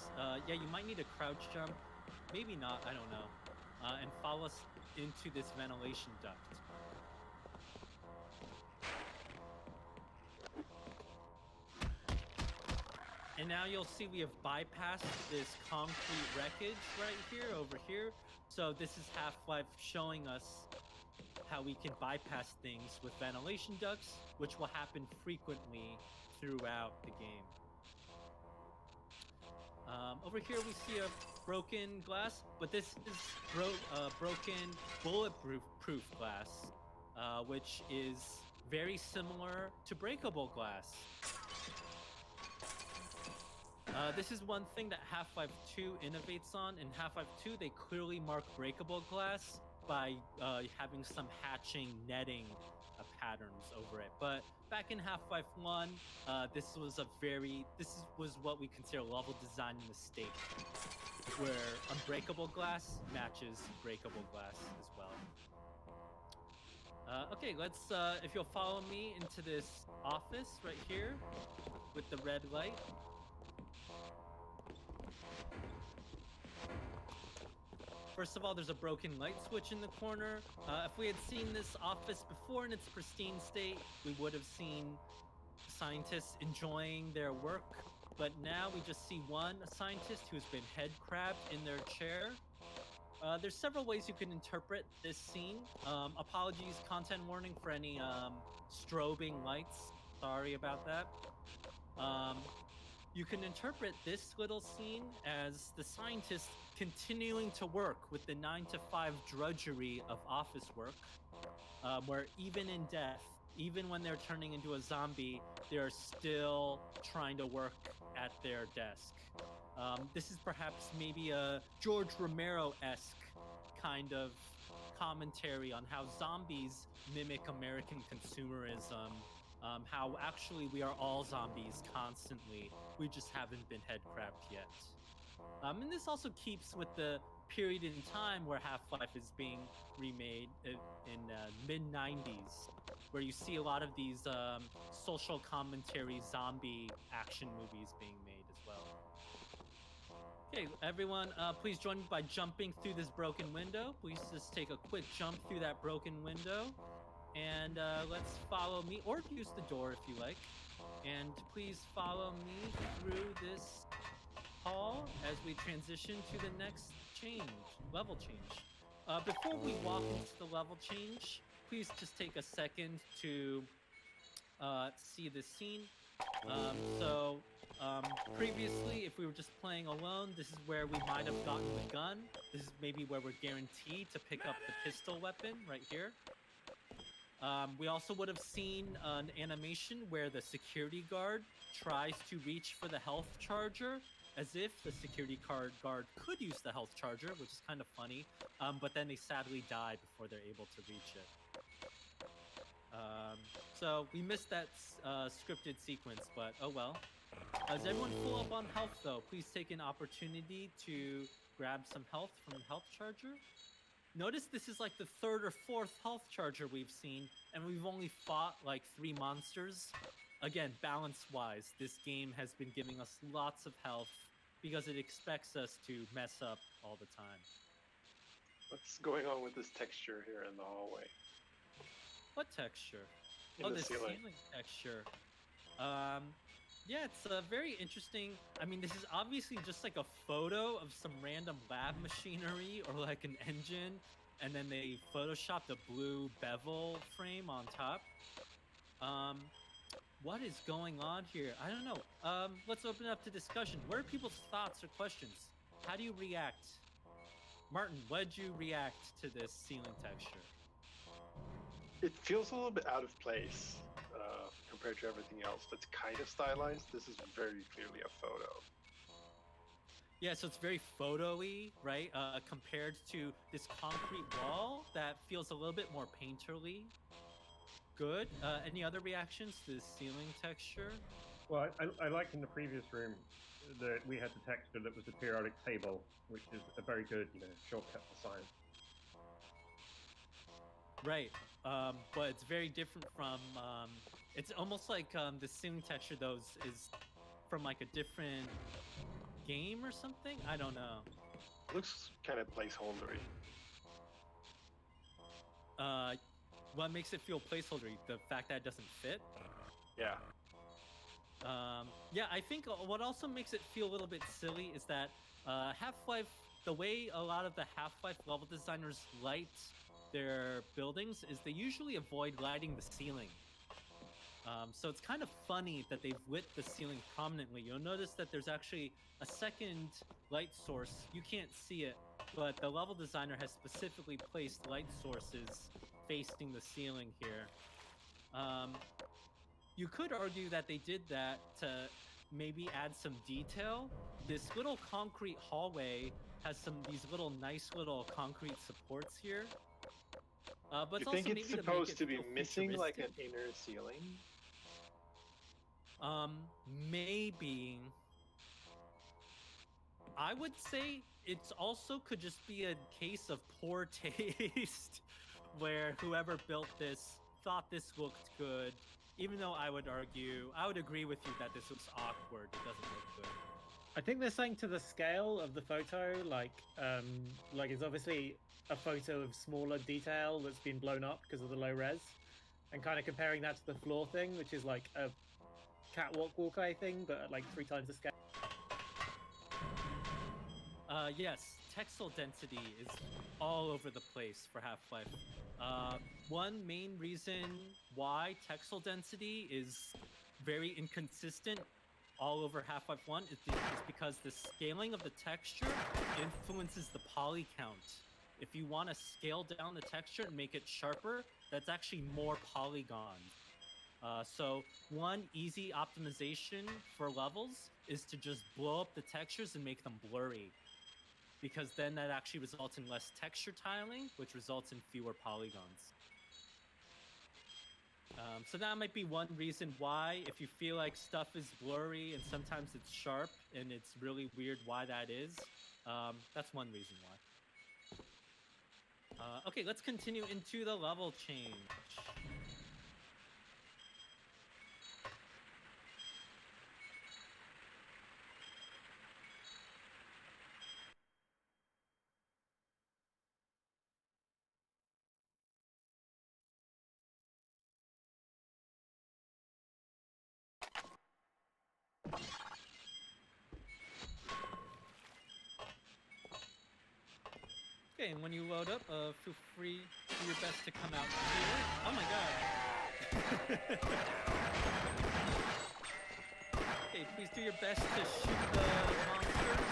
Yeah, you might need a crouch jump. Maybe not, I don't know. And follow us into this ventilation duct. And now you'll see we have bypassed this concrete wreckage right here, over here. So this is Half-Life showing us how we can bypass things with ventilation ducts, which will happen frequently throughout the game. Over here we see a broken glass, but this is broken bulletproof glass, which is very similar to breakable glass. This is one thing that Half-Life 2 innovates on. In Half-Life 2, they clearly mark breakable glass by having some hatching netting patterns over it. But back in Half-Life 1, this was what we consider a level design mistake, where unbreakable glass matches breakable glass as well. Okay, let's, if you'll follow me into this office right here with the red light. First of all, there's a broken light switch in the corner. If we had seen this office before in its pristine state, we would have seen scientists enjoying their work. But now we just see one scientist who's been head crabbed in their chair. There's several ways you can interpret this scene. Apologies, content warning for any strobing lights. Sorry about that. You can interpret this little scene as the scientists continuing to work with the 9-to-5 drudgery of office work, where even in death, even when they're turning into a zombie, they're still trying to work at their desk. This is perhaps maybe a George Romero-esque kind of commentary on how zombies mimic American consumerism. How actually we are all zombies constantly. We just haven't been head crabbed yet. And this also keeps with the period in time where Half-Life is being remade in mid-90s, where you see a lot of these social commentary zombie action movies being made as well. Okay, everyone, please join me by jumping through this broken window. Please just take a quick jump through that broken window. And let's follow me, or use the door if you like. And please follow me through this hall as we transition to the next level change. Before we walk into the level change, please just take a second to see the scene. Previously, if we were just playing alone, this is where we might have gotten the gun. This is maybe where we're guaranteed to pick up the pistol weapon right here. We also would have seen an animation where the security guard tries to reach for the health charger, as if the security guard could use the health charger, which is kind of funny, but then they sadly die before they're able to reach it. So we missed that scripted sequence, but oh well. As everyone full up on health, though, please take an opportunity to grab some health from the health charger. Notice this is like the third or fourth health charger we've seen, and we've only fought like 3 monsters. Again, balance-wise, this game has been giving us lots of health because it expects us to mess up all the time.
What's going on with this texture here in the hallway?
What texture?
In the
this
ceiling
texture. Yeah, it's very interesting. I mean, this is obviously just like a photo of some random lab machinery or like an engine, and then they photoshopped a blue bevel frame on top. What is going on here? I don't know. Let's open it up to discussion. What are people's thoughts or questions? How do you react? Martin, what did you react to this ceiling texture?
It feels a little bit out of place compared to everything else that's kind of stylized. This is very clearly a photo.
Yeah, so it's very photo-y, right? Compared to this concrete wall that feels a little bit more painterly. Good. Any other reactions to this ceiling texture?
Well, I liked in the previous room that we had the texture that was a periodic table, which is a very good, shortcut to science.
Right. But it's very different from... it's almost like the ceiling texture, though, is from like a different game or something? I don't know.
Looks kind of placeholdery.
What makes it feel placeholdery? The fact that it doesn't fit?
Yeah.
Yeah, I think what also makes it feel a little bit silly is that Half-Life, the way a lot of the Half-Life level designers light their buildings is they usually avoid lighting the ceiling. So it's kind of funny that they've lit the ceiling prominently. You'll notice that there's actually a second light source. You can't see it, but the level designer has specifically placed light sources facing the ceiling here. You could argue that they did that to maybe add some detail. This little concrete hallway has these nice little concrete supports here. But
you think it's supposed to be missing like an inner ceiling?
Maybe. I would say it also could just be a case of poor taste, where whoever built this thought this looked good, even though I would agree with you that this looks awkward. It doesn't look good.
I think they're saying to the scale of the photo, like it's obviously a photo of smaller detail that's been blown up because of the low res, and kind of comparing that to the floor thing, which is like a catwalk walkway thing, but at like 3 times the scale.
Yes, textile density is all over the place for Half-Life. One main reason why textile density is very inconsistent all over Half-Life 1 is because the scaling of the texture influences the poly count. If you want to scale down the texture and make it sharper, that's actually more polygons. So one easy optimization for levels is to just blow up the textures and make them blurry, because then that actually results in less texture tiling, which results in fewer polygons. So that might be one reason why, if you feel like stuff is blurry and sometimes it's sharp and it's really weird why that is, that's one reason why. Okay, let's continue into the level change. Okay, and when you load up, feel free, do your best to come out here. Oh my god. Okay, please do your best to shoot the monsters.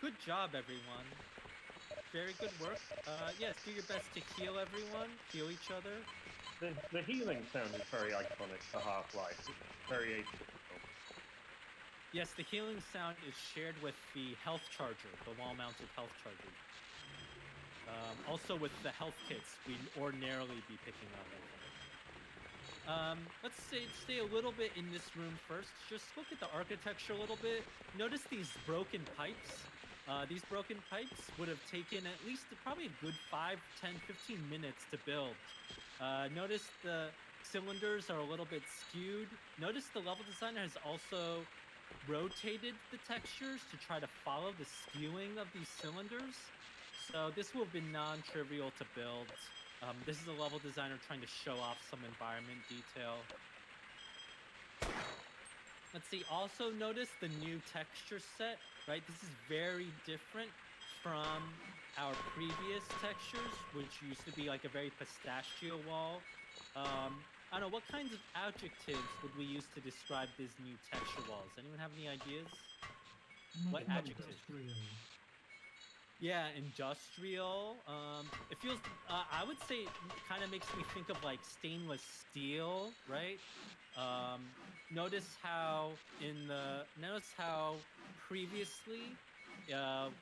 Good job, everyone. Very good work. Yes, do your best to heal everyone, heal each other.
The healing sound is very iconic for Half-Life. It's very atypical.
Yes, the healing sound is shared with the health charger, the wall-mounted health charger. Also with the health kits we'd ordinarily be picking up, I think. Let's stay a little bit in this room first. Just look at the architecture a little bit. Notice these broken pipes. These broken pipes would have taken at least probably a good 5, 10, 15 minutes to build. Notice the cylinders are a little bit skewed. Notice the level designer has also rotated the textures to try to follow the skewing of these cylinders. So this will have been non-trivial to build. This is a level designer trying to show off some environment detail. Let's see, also notice the new texture set, right? This is very different from our previous textures, which used to be like a very pistachio wall. I don't know, what kinds of adjectives would we use to describe these new texture walls? Anyone have any ideas? What adjectives? Yeah, industrial. It feels, I would say it kind of makes me think of like stainless steel, right? Notice how previously,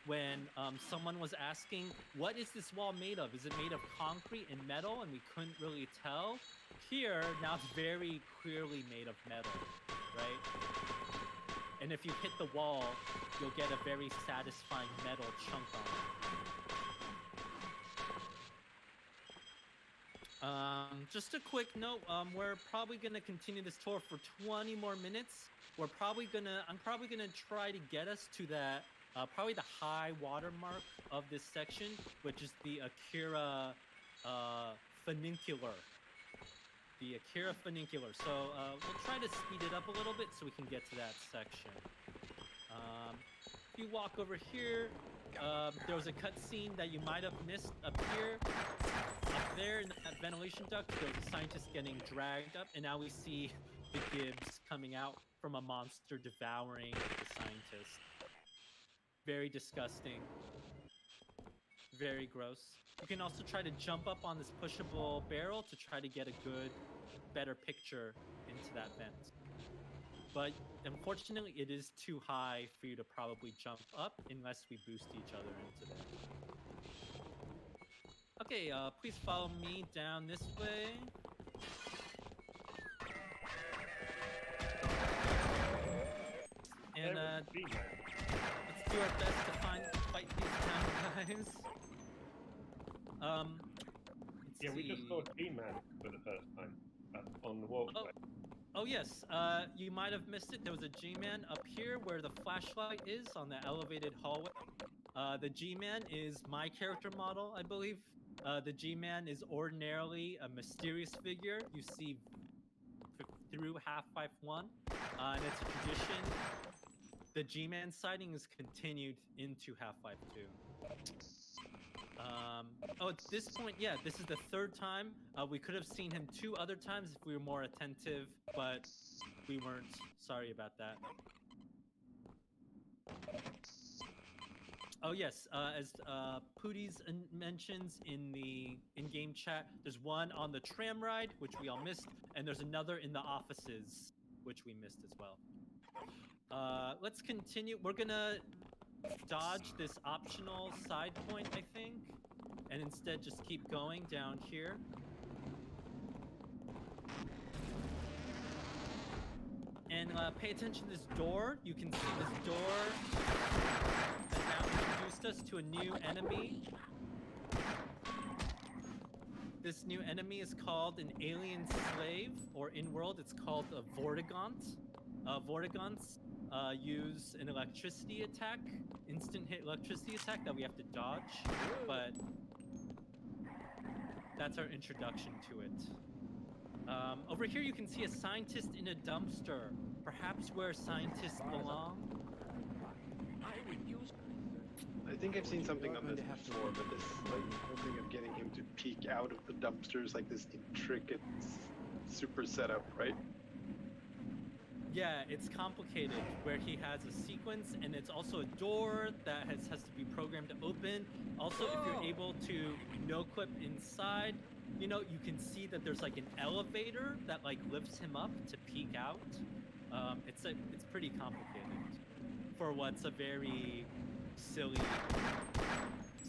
when someone was asking, what is this wall made of? Is it made of concrete and metal? And we couldn't really tell. Here, now it's very clearly made of metal, right? And if you hit the wall, you'll get a very satisfying metal chunk on it. Just a quick note, we're probably gonna continue this tour for 20 more minutes. I'm probably gonna try to get us to that, probably the high watermark of this section, which is the Akira funicular. The Akira funicular. So we'll try to speed it up a little bit so we can get to that section. If you walk over here, there was a cutscene that you might have missed up here. Up there in that ventilation duct, there's a scientist getting dragged up, and now we see the Gibbs coming out from a monster devouring the scientist. Very disgusting. Very gross. You can also try to jump up on this pushable barrel to try to get a better picture into that vent. But unfortunately, it is too high for you to probably jump up unless we boost each other into there. Okay, please follow me down this way. And let's do our best to fight these town guys.
Yeah, we just saw G-Man for the first time on the walkway.
Oh yes, you might have missed it. There was a G-Man up here where the flashlight is on the elevated hallway. The G-Man is my character model, I believe. The G-Man is ordinarily a mysterious figure you see through Half-Life 1. And it's a tradition. The G-Man sighting is continued into Half-Life 2. At this point, yeah, this is the third time. We could have seen him 2 other times if we were more attentive, but we weren't. Sorry about that. Oh yes, as Pooties mentions in the in-game chat, there's one on the tram ride, which we all missed, and there's another in the offices, which we missed as well. Let's continue. We're gonna dodge this optional side point, I think, and instead just keep going down here. And pay attention to this door. You can see this door has now introduced us to a new enemy. This new enemy is called an alien slave, or in world it's called a Vortigaunt. Vortigaunts use an electricity attack, instant hit electricity attack that we have to dodge, but that's our introduction to it. Over here you can see a scientist in a dumpster. perhaps where scientists belong.
I would use.
I think I've seen something on this before, but this whole thing of getting him to peek out of the dumpsters, like this intricate, super setup, right?
Yeah, it's complicated where he has a sequence and it's also a door that has to be programmed to open. Also, if you're able to no-clip inside, you know, you can see that there's like an elevator that like lifts him up to peek out. It's pretty complicated for what's a very silly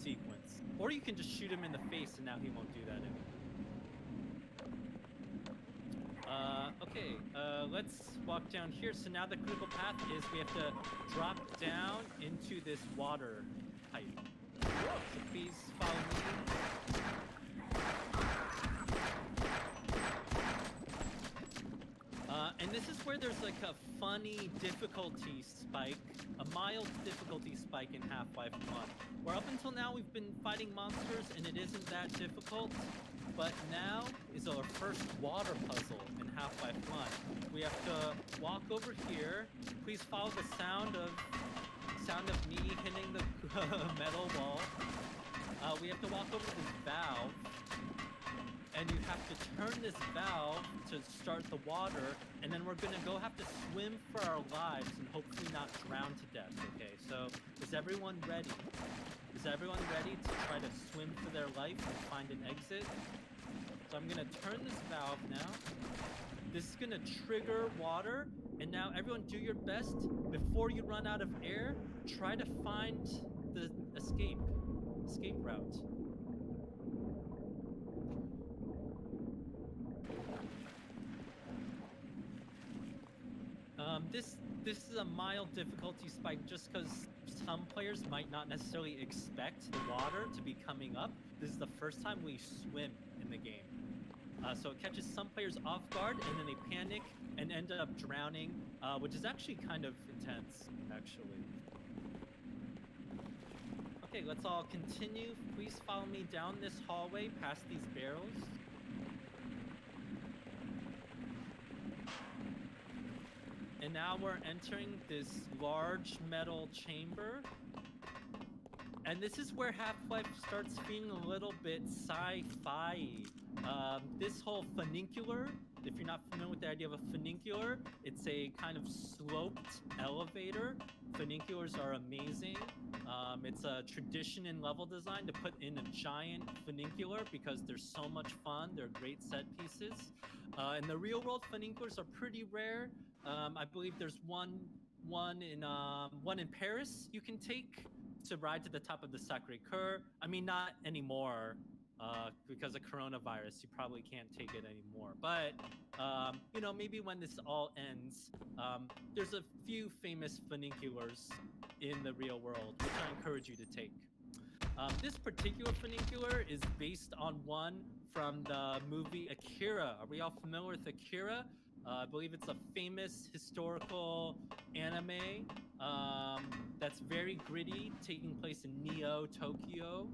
sequence. Or you can just shoot him in the face and now he won't do that anymore. Okay, let's walk down here. So now the critical path is we have to drop down into this water pipe. So please follow me. And this is where there's like a funny difficulty spike, a mild difficulty spike in Half-Life 1. Where up until now we've been fighting monsters and it isn't that difficult. But now is our first water puzzle in Half-Life 1. We have to walk over here. Please follow the sound of me hitting the metal wall. We have to walk over to this valve. And you have to turn this valve to start the water, and then we're gonna go have to swim for our lives and hopefully not drown to death, okay? So, is everyone ready? Is everyone ready to try to swim for their life and find an exit? So I'm gonna turn this valve now. This is gonna trigger water, and now everyone do your best. Before you run out of air, try to find the escape route. This is a mild difficulty spike just because some players might not necessarily expect the water to be coming up. This is the first time we swim in the game. So it catches some players off guard and then they panic and end up drowning, which is actually kind of intense, actually. Okay, let's all continue. Please follow me down this hallway past these barrels. And now we're entering this large metal chamber. And this is where Half-Life starts feeling a little bit sci-fi. This whole funicular, if you're not familiar with the idea of a funicular, it's a kind of sloped elevator. Funiculars are amazing. It's a tradition in level design to put in a giant funicular because they're so much fun. They're great set pieces. In the real world, funiculars are pretty rare. I believe there's one in Paris you can take to ride to the top of the Sacré-Cœur. I mean, not anymore, because of coronavirus. You probably can't take it anymore. But you know, maybe when this all ends, there's a few famous funiculars in the real world, which I encourage you to take. This particular funicular is based on one from the movie Akira. Are we all familiar with Akira? I believe it's a famous historical anime that's very gritty, taking place in Neo, Tokyo.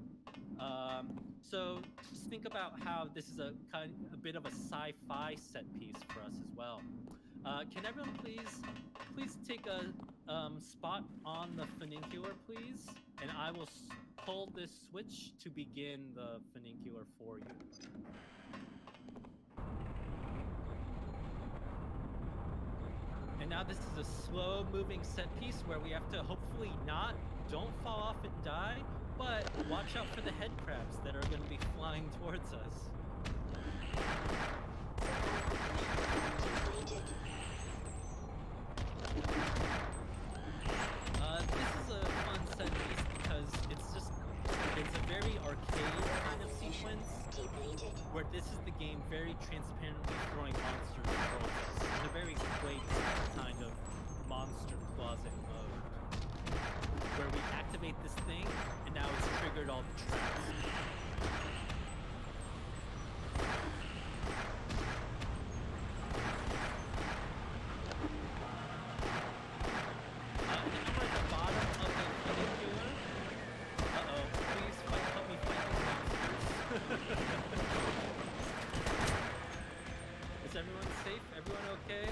So just think about how this is a bit of a sci-fi set piece for us as well. Can everyone please take a spot on the funicular, please? And I will pull this switch to begin the funicular for you. And now this is a slow-moving set piece where we have to hopefully don't fall off and die, but watch out for the head crabs that are going to be flying towards us. This is a fun set piece because it's a very arcade kind of sequence where this is the game very transparently throwing monsters towards us in a very quaint kind of monster closet mode where we activate this thing and now it's triggered all the traps. Is everyone safe? Everyone okay?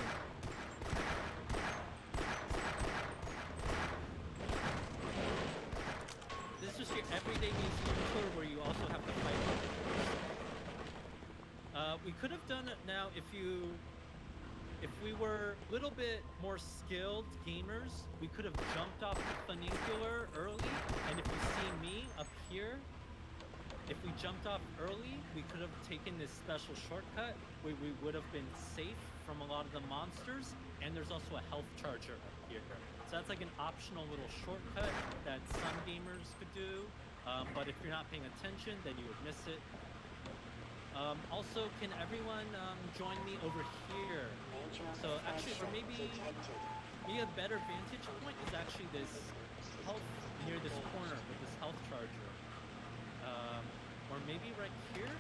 we could have done it now if we were a little bit more skilled gamers, we could have jumped off the funicular early, and if you see me up here, if we jumped off early, we could have taken this special shortcut where we would have been safe from a lot of the monsters, and there's also a health charger up here. So that's like an optional little shortcut that some gamers could do, but if you're not paying attention, then you would miss it. Also, can everyone join me over here? So actually, or maybe a better vantage point is actually this health near this corner with this health charger. Or maybe right here.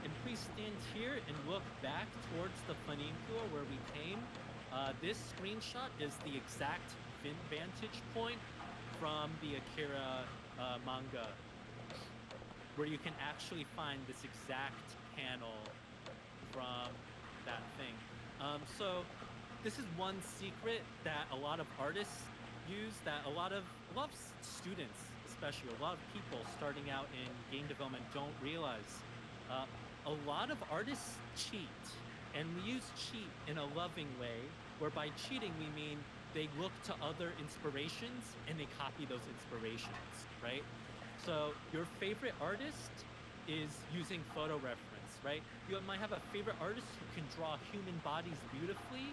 And please stand here and look back towards the funicular where we came. This screenshot is the exact vantage point from the Akira manga, where you can actually find this exact panel from that thing. So this is one secret that a lot of artists use, that a lot of students, especially a lot of people starting out in game development, don't realize. A lot of artists cheat, and we use cheat in a loving way, where by cheating we mean they look to other inspirations and they copy those inspirations, right? So your favorite artist is using photo reference, right? You might have a favorite artist who can draw human bodies beautifully.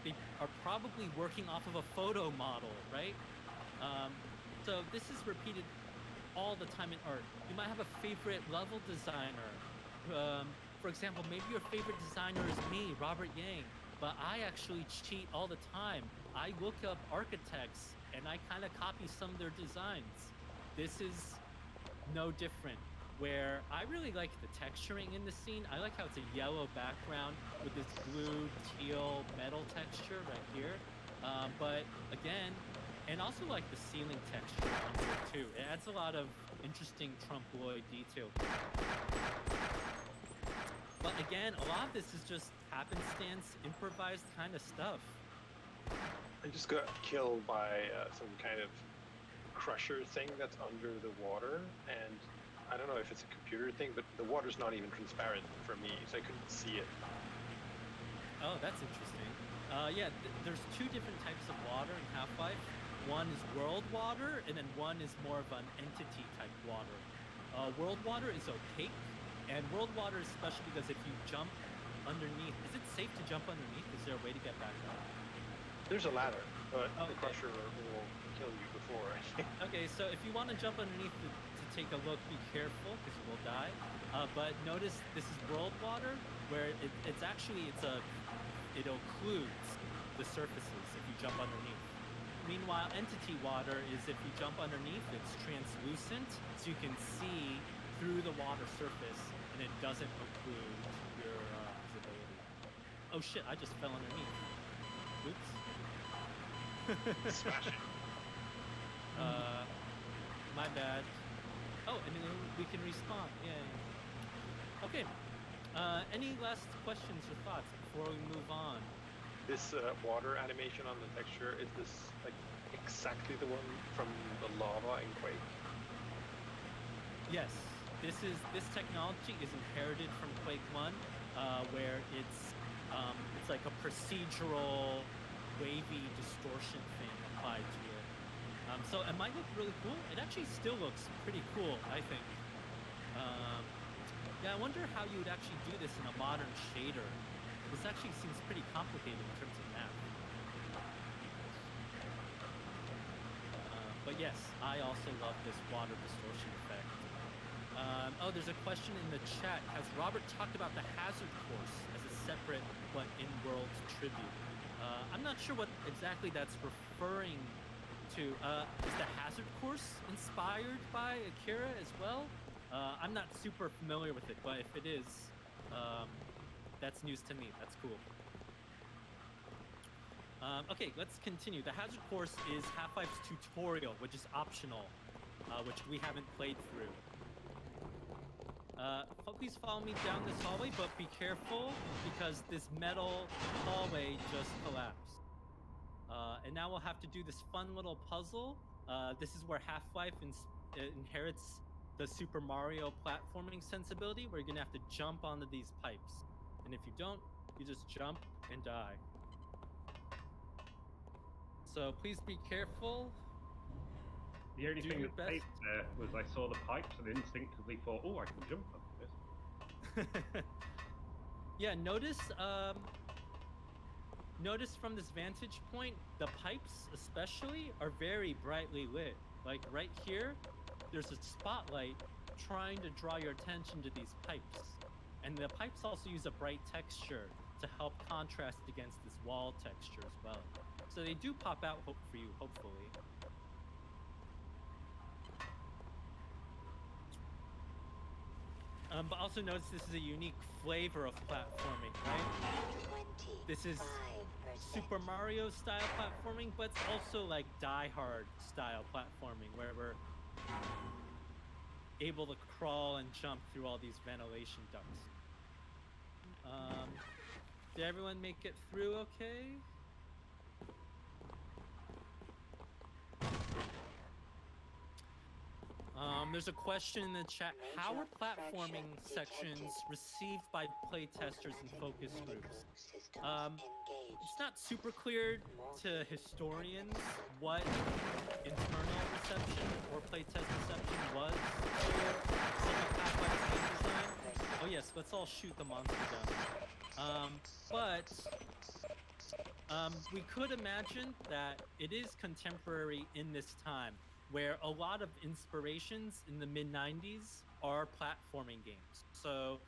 They are probably working off of a photo model, right? So this is repeated all the time in art. You might have a favorite level designer. For example, maybe your favorite designer is me, Robert Yang, but I actually cheat all the time. I look up architects and I kind of copy some of their designs. This is no different, where I really like the texturing in the scene. I like how it's a yellow background with this blue teal metal texture right here. But again, and also like the ceiling texture on here too. It adds a lot of interesting trompe-l'oeil detail. But again, a lot of this is just happenstance, improvised kind of stuff.
I just got killed by some kind of crusher thing that's under the water, and I don't know if it's a computer thing, but the water's not even transparent for me, so I couldn't see it.
Oh, that's interesting. Yeah, there's two different types of water in Half-Life. One is world water, and then one is more of an entity type water. World water is opaque, and world water is special because if you jump underneath, is it safe to jump underneath? Is there a way to get back up?
There's a ladder, but the crusher will kill you before.
Okay, so if you want to jump underneath to take a look, be careful because you will die. But notice this is world water, where it occludes the surfaces if you jump underneath. Meanwhile, entity water is if you jump underneath, it's translucent, so you can see through the water surface, and it doesn't occlude your visibility. Oh shit, I just fell underneath. Oops.
Smash it.
My bad. Oh, and then we can respawn. Yay. Okay. Any last questions or thoughts before we move on?
This water animation on the texture, is this like exactly the one from the lava in Quake?
Yes. This technology is inherited from Quake 1, where it's like a procedural wavy distortion thing applied to it. So it might look really cool. It actually still looks pretty cool, I think. Yeah, I wonder how you would actually do this in a modern shader. This actually seems pretty complicated in terms of math. But yes, I also love this water distortion effect. Oh, there's a question in the chat. Has Robert talked about the hazard course as a separate but in-world tribute? I'm not sure what exactly that's referring to. Is the hazard course inspired by Akira as well? I'm not super familiar with it, but if it is, that's news to me. That's cool. Okay, let's continue. The hazard course is Half-Life's tutorial, which is optional, which we haven't played through. Please follow me down this hallway, but be careful because this metal hallway just collapsed. And now we'll have to do this fun little puzzle. This is where Half-Life inherits the Super Mario platforming sensibility, where you're gonna have to jump onto these pipes. And if you don't, you just jump and die. So please be careful.
The only
Do
thing
your
that saved
best.
there was I saw the pipes and instinctively thought, oh, I can jump up this.
Yeah, notice from this vantage point, the pipes especially are very brightly lit. Like right here, there's a spotlight trying to draw your attention to these pipes. And the pipes also use a bright texture to help contrast against this wall texture as well. So they do pop out for you, hopefully. But also notice this is a unique flavor of platforming, right? This is Super Mario style platforming, but it's also like Die Hard style platforming, where we're able to crawl and jump through all these ventilation ducts. Did everyone make it through okay? There's a question in the chat. How are platforming sections received by playtesters and focus groups? It's not super clear to historians what internal reception or playtest reception was for some of Half-Life's game design. Oh yes, let's all shoot the monster down. We could imagine that it is contemporary in this time, where a lot of inspirations in the mid-90s are platforming games. So,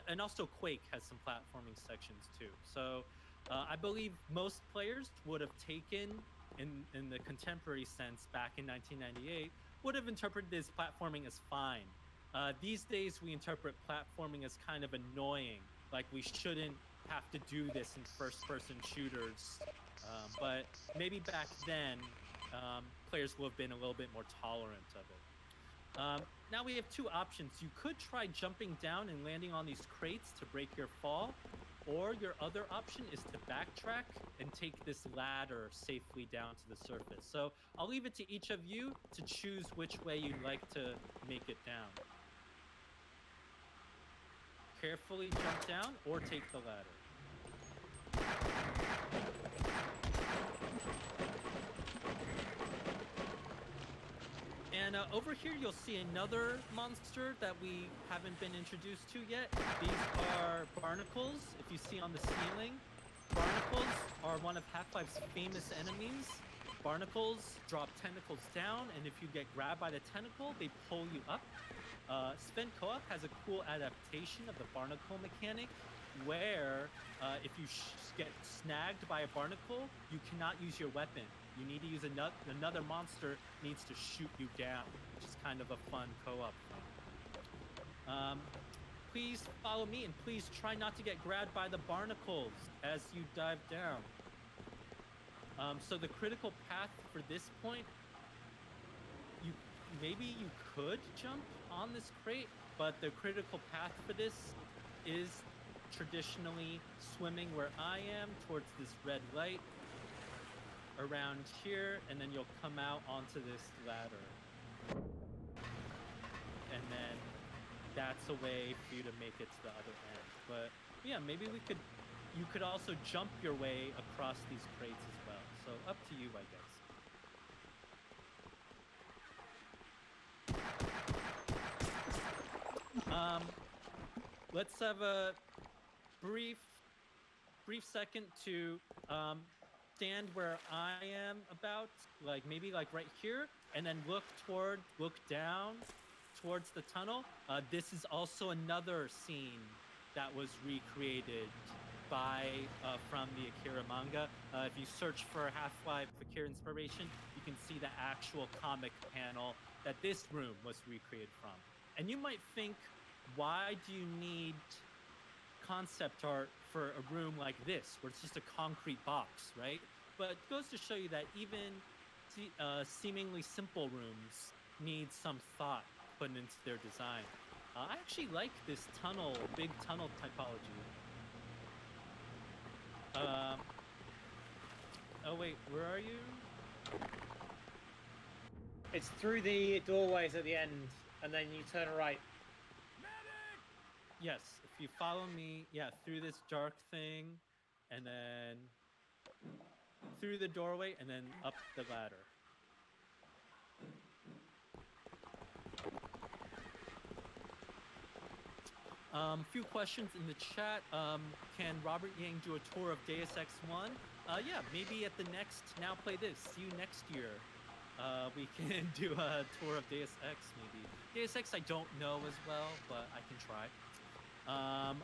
and also Quake has some platforming sections too. So I believe most players would have taken, in the contemporary sense back in 1998, would have interpreted this platforming as fine. These days we interpret platforming as kind of annoying, like we shouldn't have to do this in first-person shooters. But maybe back then, players will have been a little bit more tolerant of it. Now we have two options. You could try jumping down and landing on these crates to break your fall, or your other option is to backtrack and take this ladder safely down to the surface. So I'll leave it to each of you to choose which way you'd like to make it down. Carefully jump down or take the ladder. And over here, you'll see another monster that we haven't been introduced to yet. These are Barnacles. If you see on the ceiling, Barnacles are one of Half-Life's famous enemies. Barnacles drop tentacles down, and if you get grabbed by the tentacle, they pull you up. Sven Co-op has a cool adaptation of the barnacle mechanic, where if you get snagged by a barnacle, you cannot use your weapon. You need to use another monster needs to shoot you down, which is kind of a fun co-op thing. Please follow me, and please try not to get grabbed by the barnacles as you dive down. So the critical path for this point, maybe you could jump on this crate, but the critical path for this is traditionally swimming where I am towards this red light around here, and then you'll come out onto this ladder. And then that's a way for you to make it to the other end. But yeah, maybe you could also jump your way across these crates as well. So up to you, I guess. Let's have a brief second to stand where I am about, like maybe like right here, and then look down towards the tunnel. This is also another scene that was recreated by from the Akira manga. If you search for Half-Life Akira inspiration, you can see the actual comic panel that this room was recreated from. And you might think, why do you need concept art for a room like this, where it's just a concrete box, right? But it goes to show you that even seemingly simple rooms need some thought put into their design. I actually like this big tunnel typology. Oh wait, where are you?
It's through the doorways at the end, and then you turn right.
yes, if you follow me, through this dark thing, and then through the doorway, and then up the ladder. Few questions in the chat. Can Robert Yang do a tour of Deus Ex 1? Yeah, maybe at the next Now Play This. See you next year. We can do a tour of Deus Ex, maybe. Deus Ex I don't know as well, but I can try.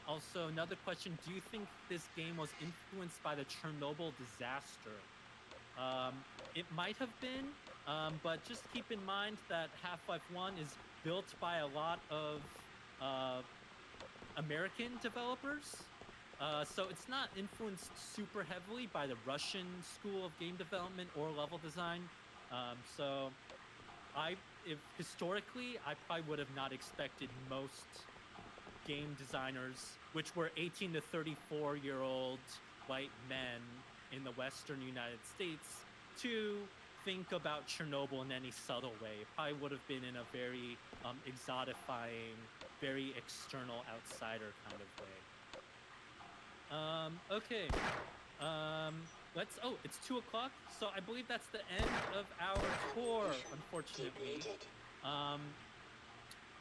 Also, another question. Do you think this game was influenced by the Chernobyl disaster? It might have been, but just keep in mind that Half-Life 1 is built by a lot of American developers. So it's not influenced super heavily by the Russian school of game development or level design. So if historically, I probably would have not expected most game designers, which were 18 to 34-year-old white men in the Western United States, to think about Chernobyl in any subtle way. It probably would have been in a very exotifying, very external outsider kind of way. Okay. It's 2 o'clock, so I believe that's the end of our tour, unfortunately.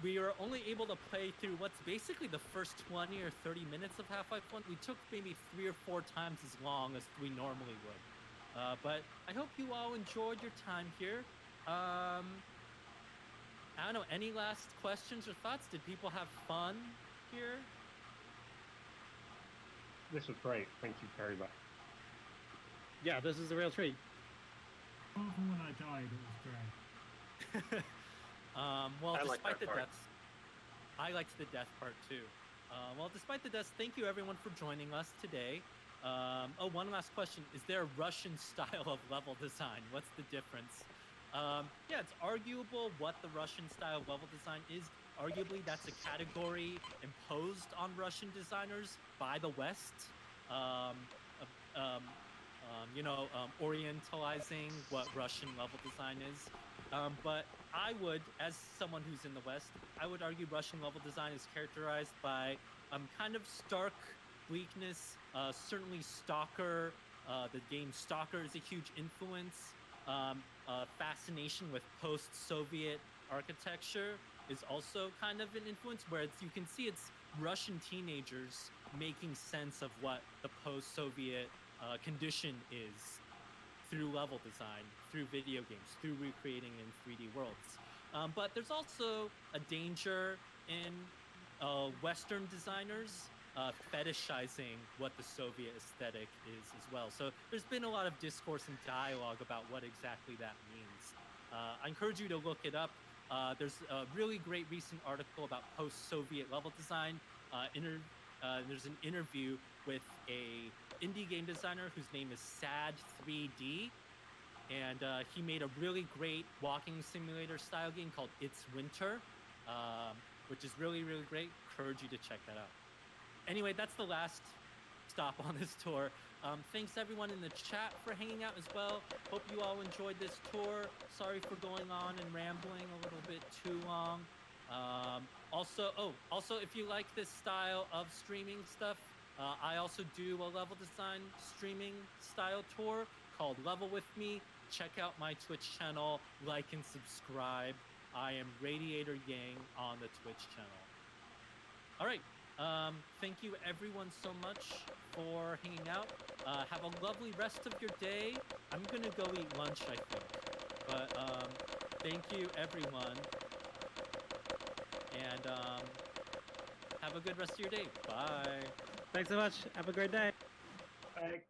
We are only able to play through what's basically the first 20 or 30 minutes of Half-Life 1. We took maybe 3 or 4 times as long as we normally would. But I hope you all enjoyed your time here. I don't know, any last questions or thoughts? Did people have fun here?
This was great. Thank you very much.
Yeah, this is a real treat.
Apart from when I died, it was great.
Well,
I like
despite
that
the
part.
deaths, I liked the death part too. Well, despite the deaths, thank you everyone for joining us today. One last question. Is there a Russian style of level design? What's the difference? Yeah, it's arguable what the Russian style of level design is. Arguably, that's a category imposed on Russian designers by the West. Orientalizing what Russian level design is. But I would, as someone who's in the West, I would argue Russian level design is characterized by kind of stark bleakness. Certainly Stalker, the game Stalker is a huge influence. Fascination with post-Soviet architecture is also kind of an influence, where you can see it's Russian teenagers making sense of what the post-Soviet condition is through level design, through video games, through recreating in 3D worlds. But there's also a danger in Western designers fetishizing what the Soviet aesthetic is as well. So there's been a lot of discourse and dialogue about what exactly that means. I encourage you to look it up. There's a really great recent article about post-Soviet level design. There's an interview with a indie game designer whose name is Sad3D, and he made a really great walking simulator style game called It's Winter, which is really, really great. Encourage you to check that out. Anyway, that's the last stop on this tour. Thanks everyone in the chat for hanging out as well. Hope you all enjoyed this tour. Sorry for going on and rambling a little bit too long. Also, if you like this style of streaming stuff, I also do a level design streaming style tour called Level With Me. Check out my Twitch channel, like and subscribe. I am Radiator Yang on the Twitch channel. All right. Thank you everyone so much for hanging out. Have a lovely rest of your day. I'm gonna go eat lunch, I think. But thank you everyone. And have a good rest of your day. Bye.
Thanks so much. Have a great day.
Bye.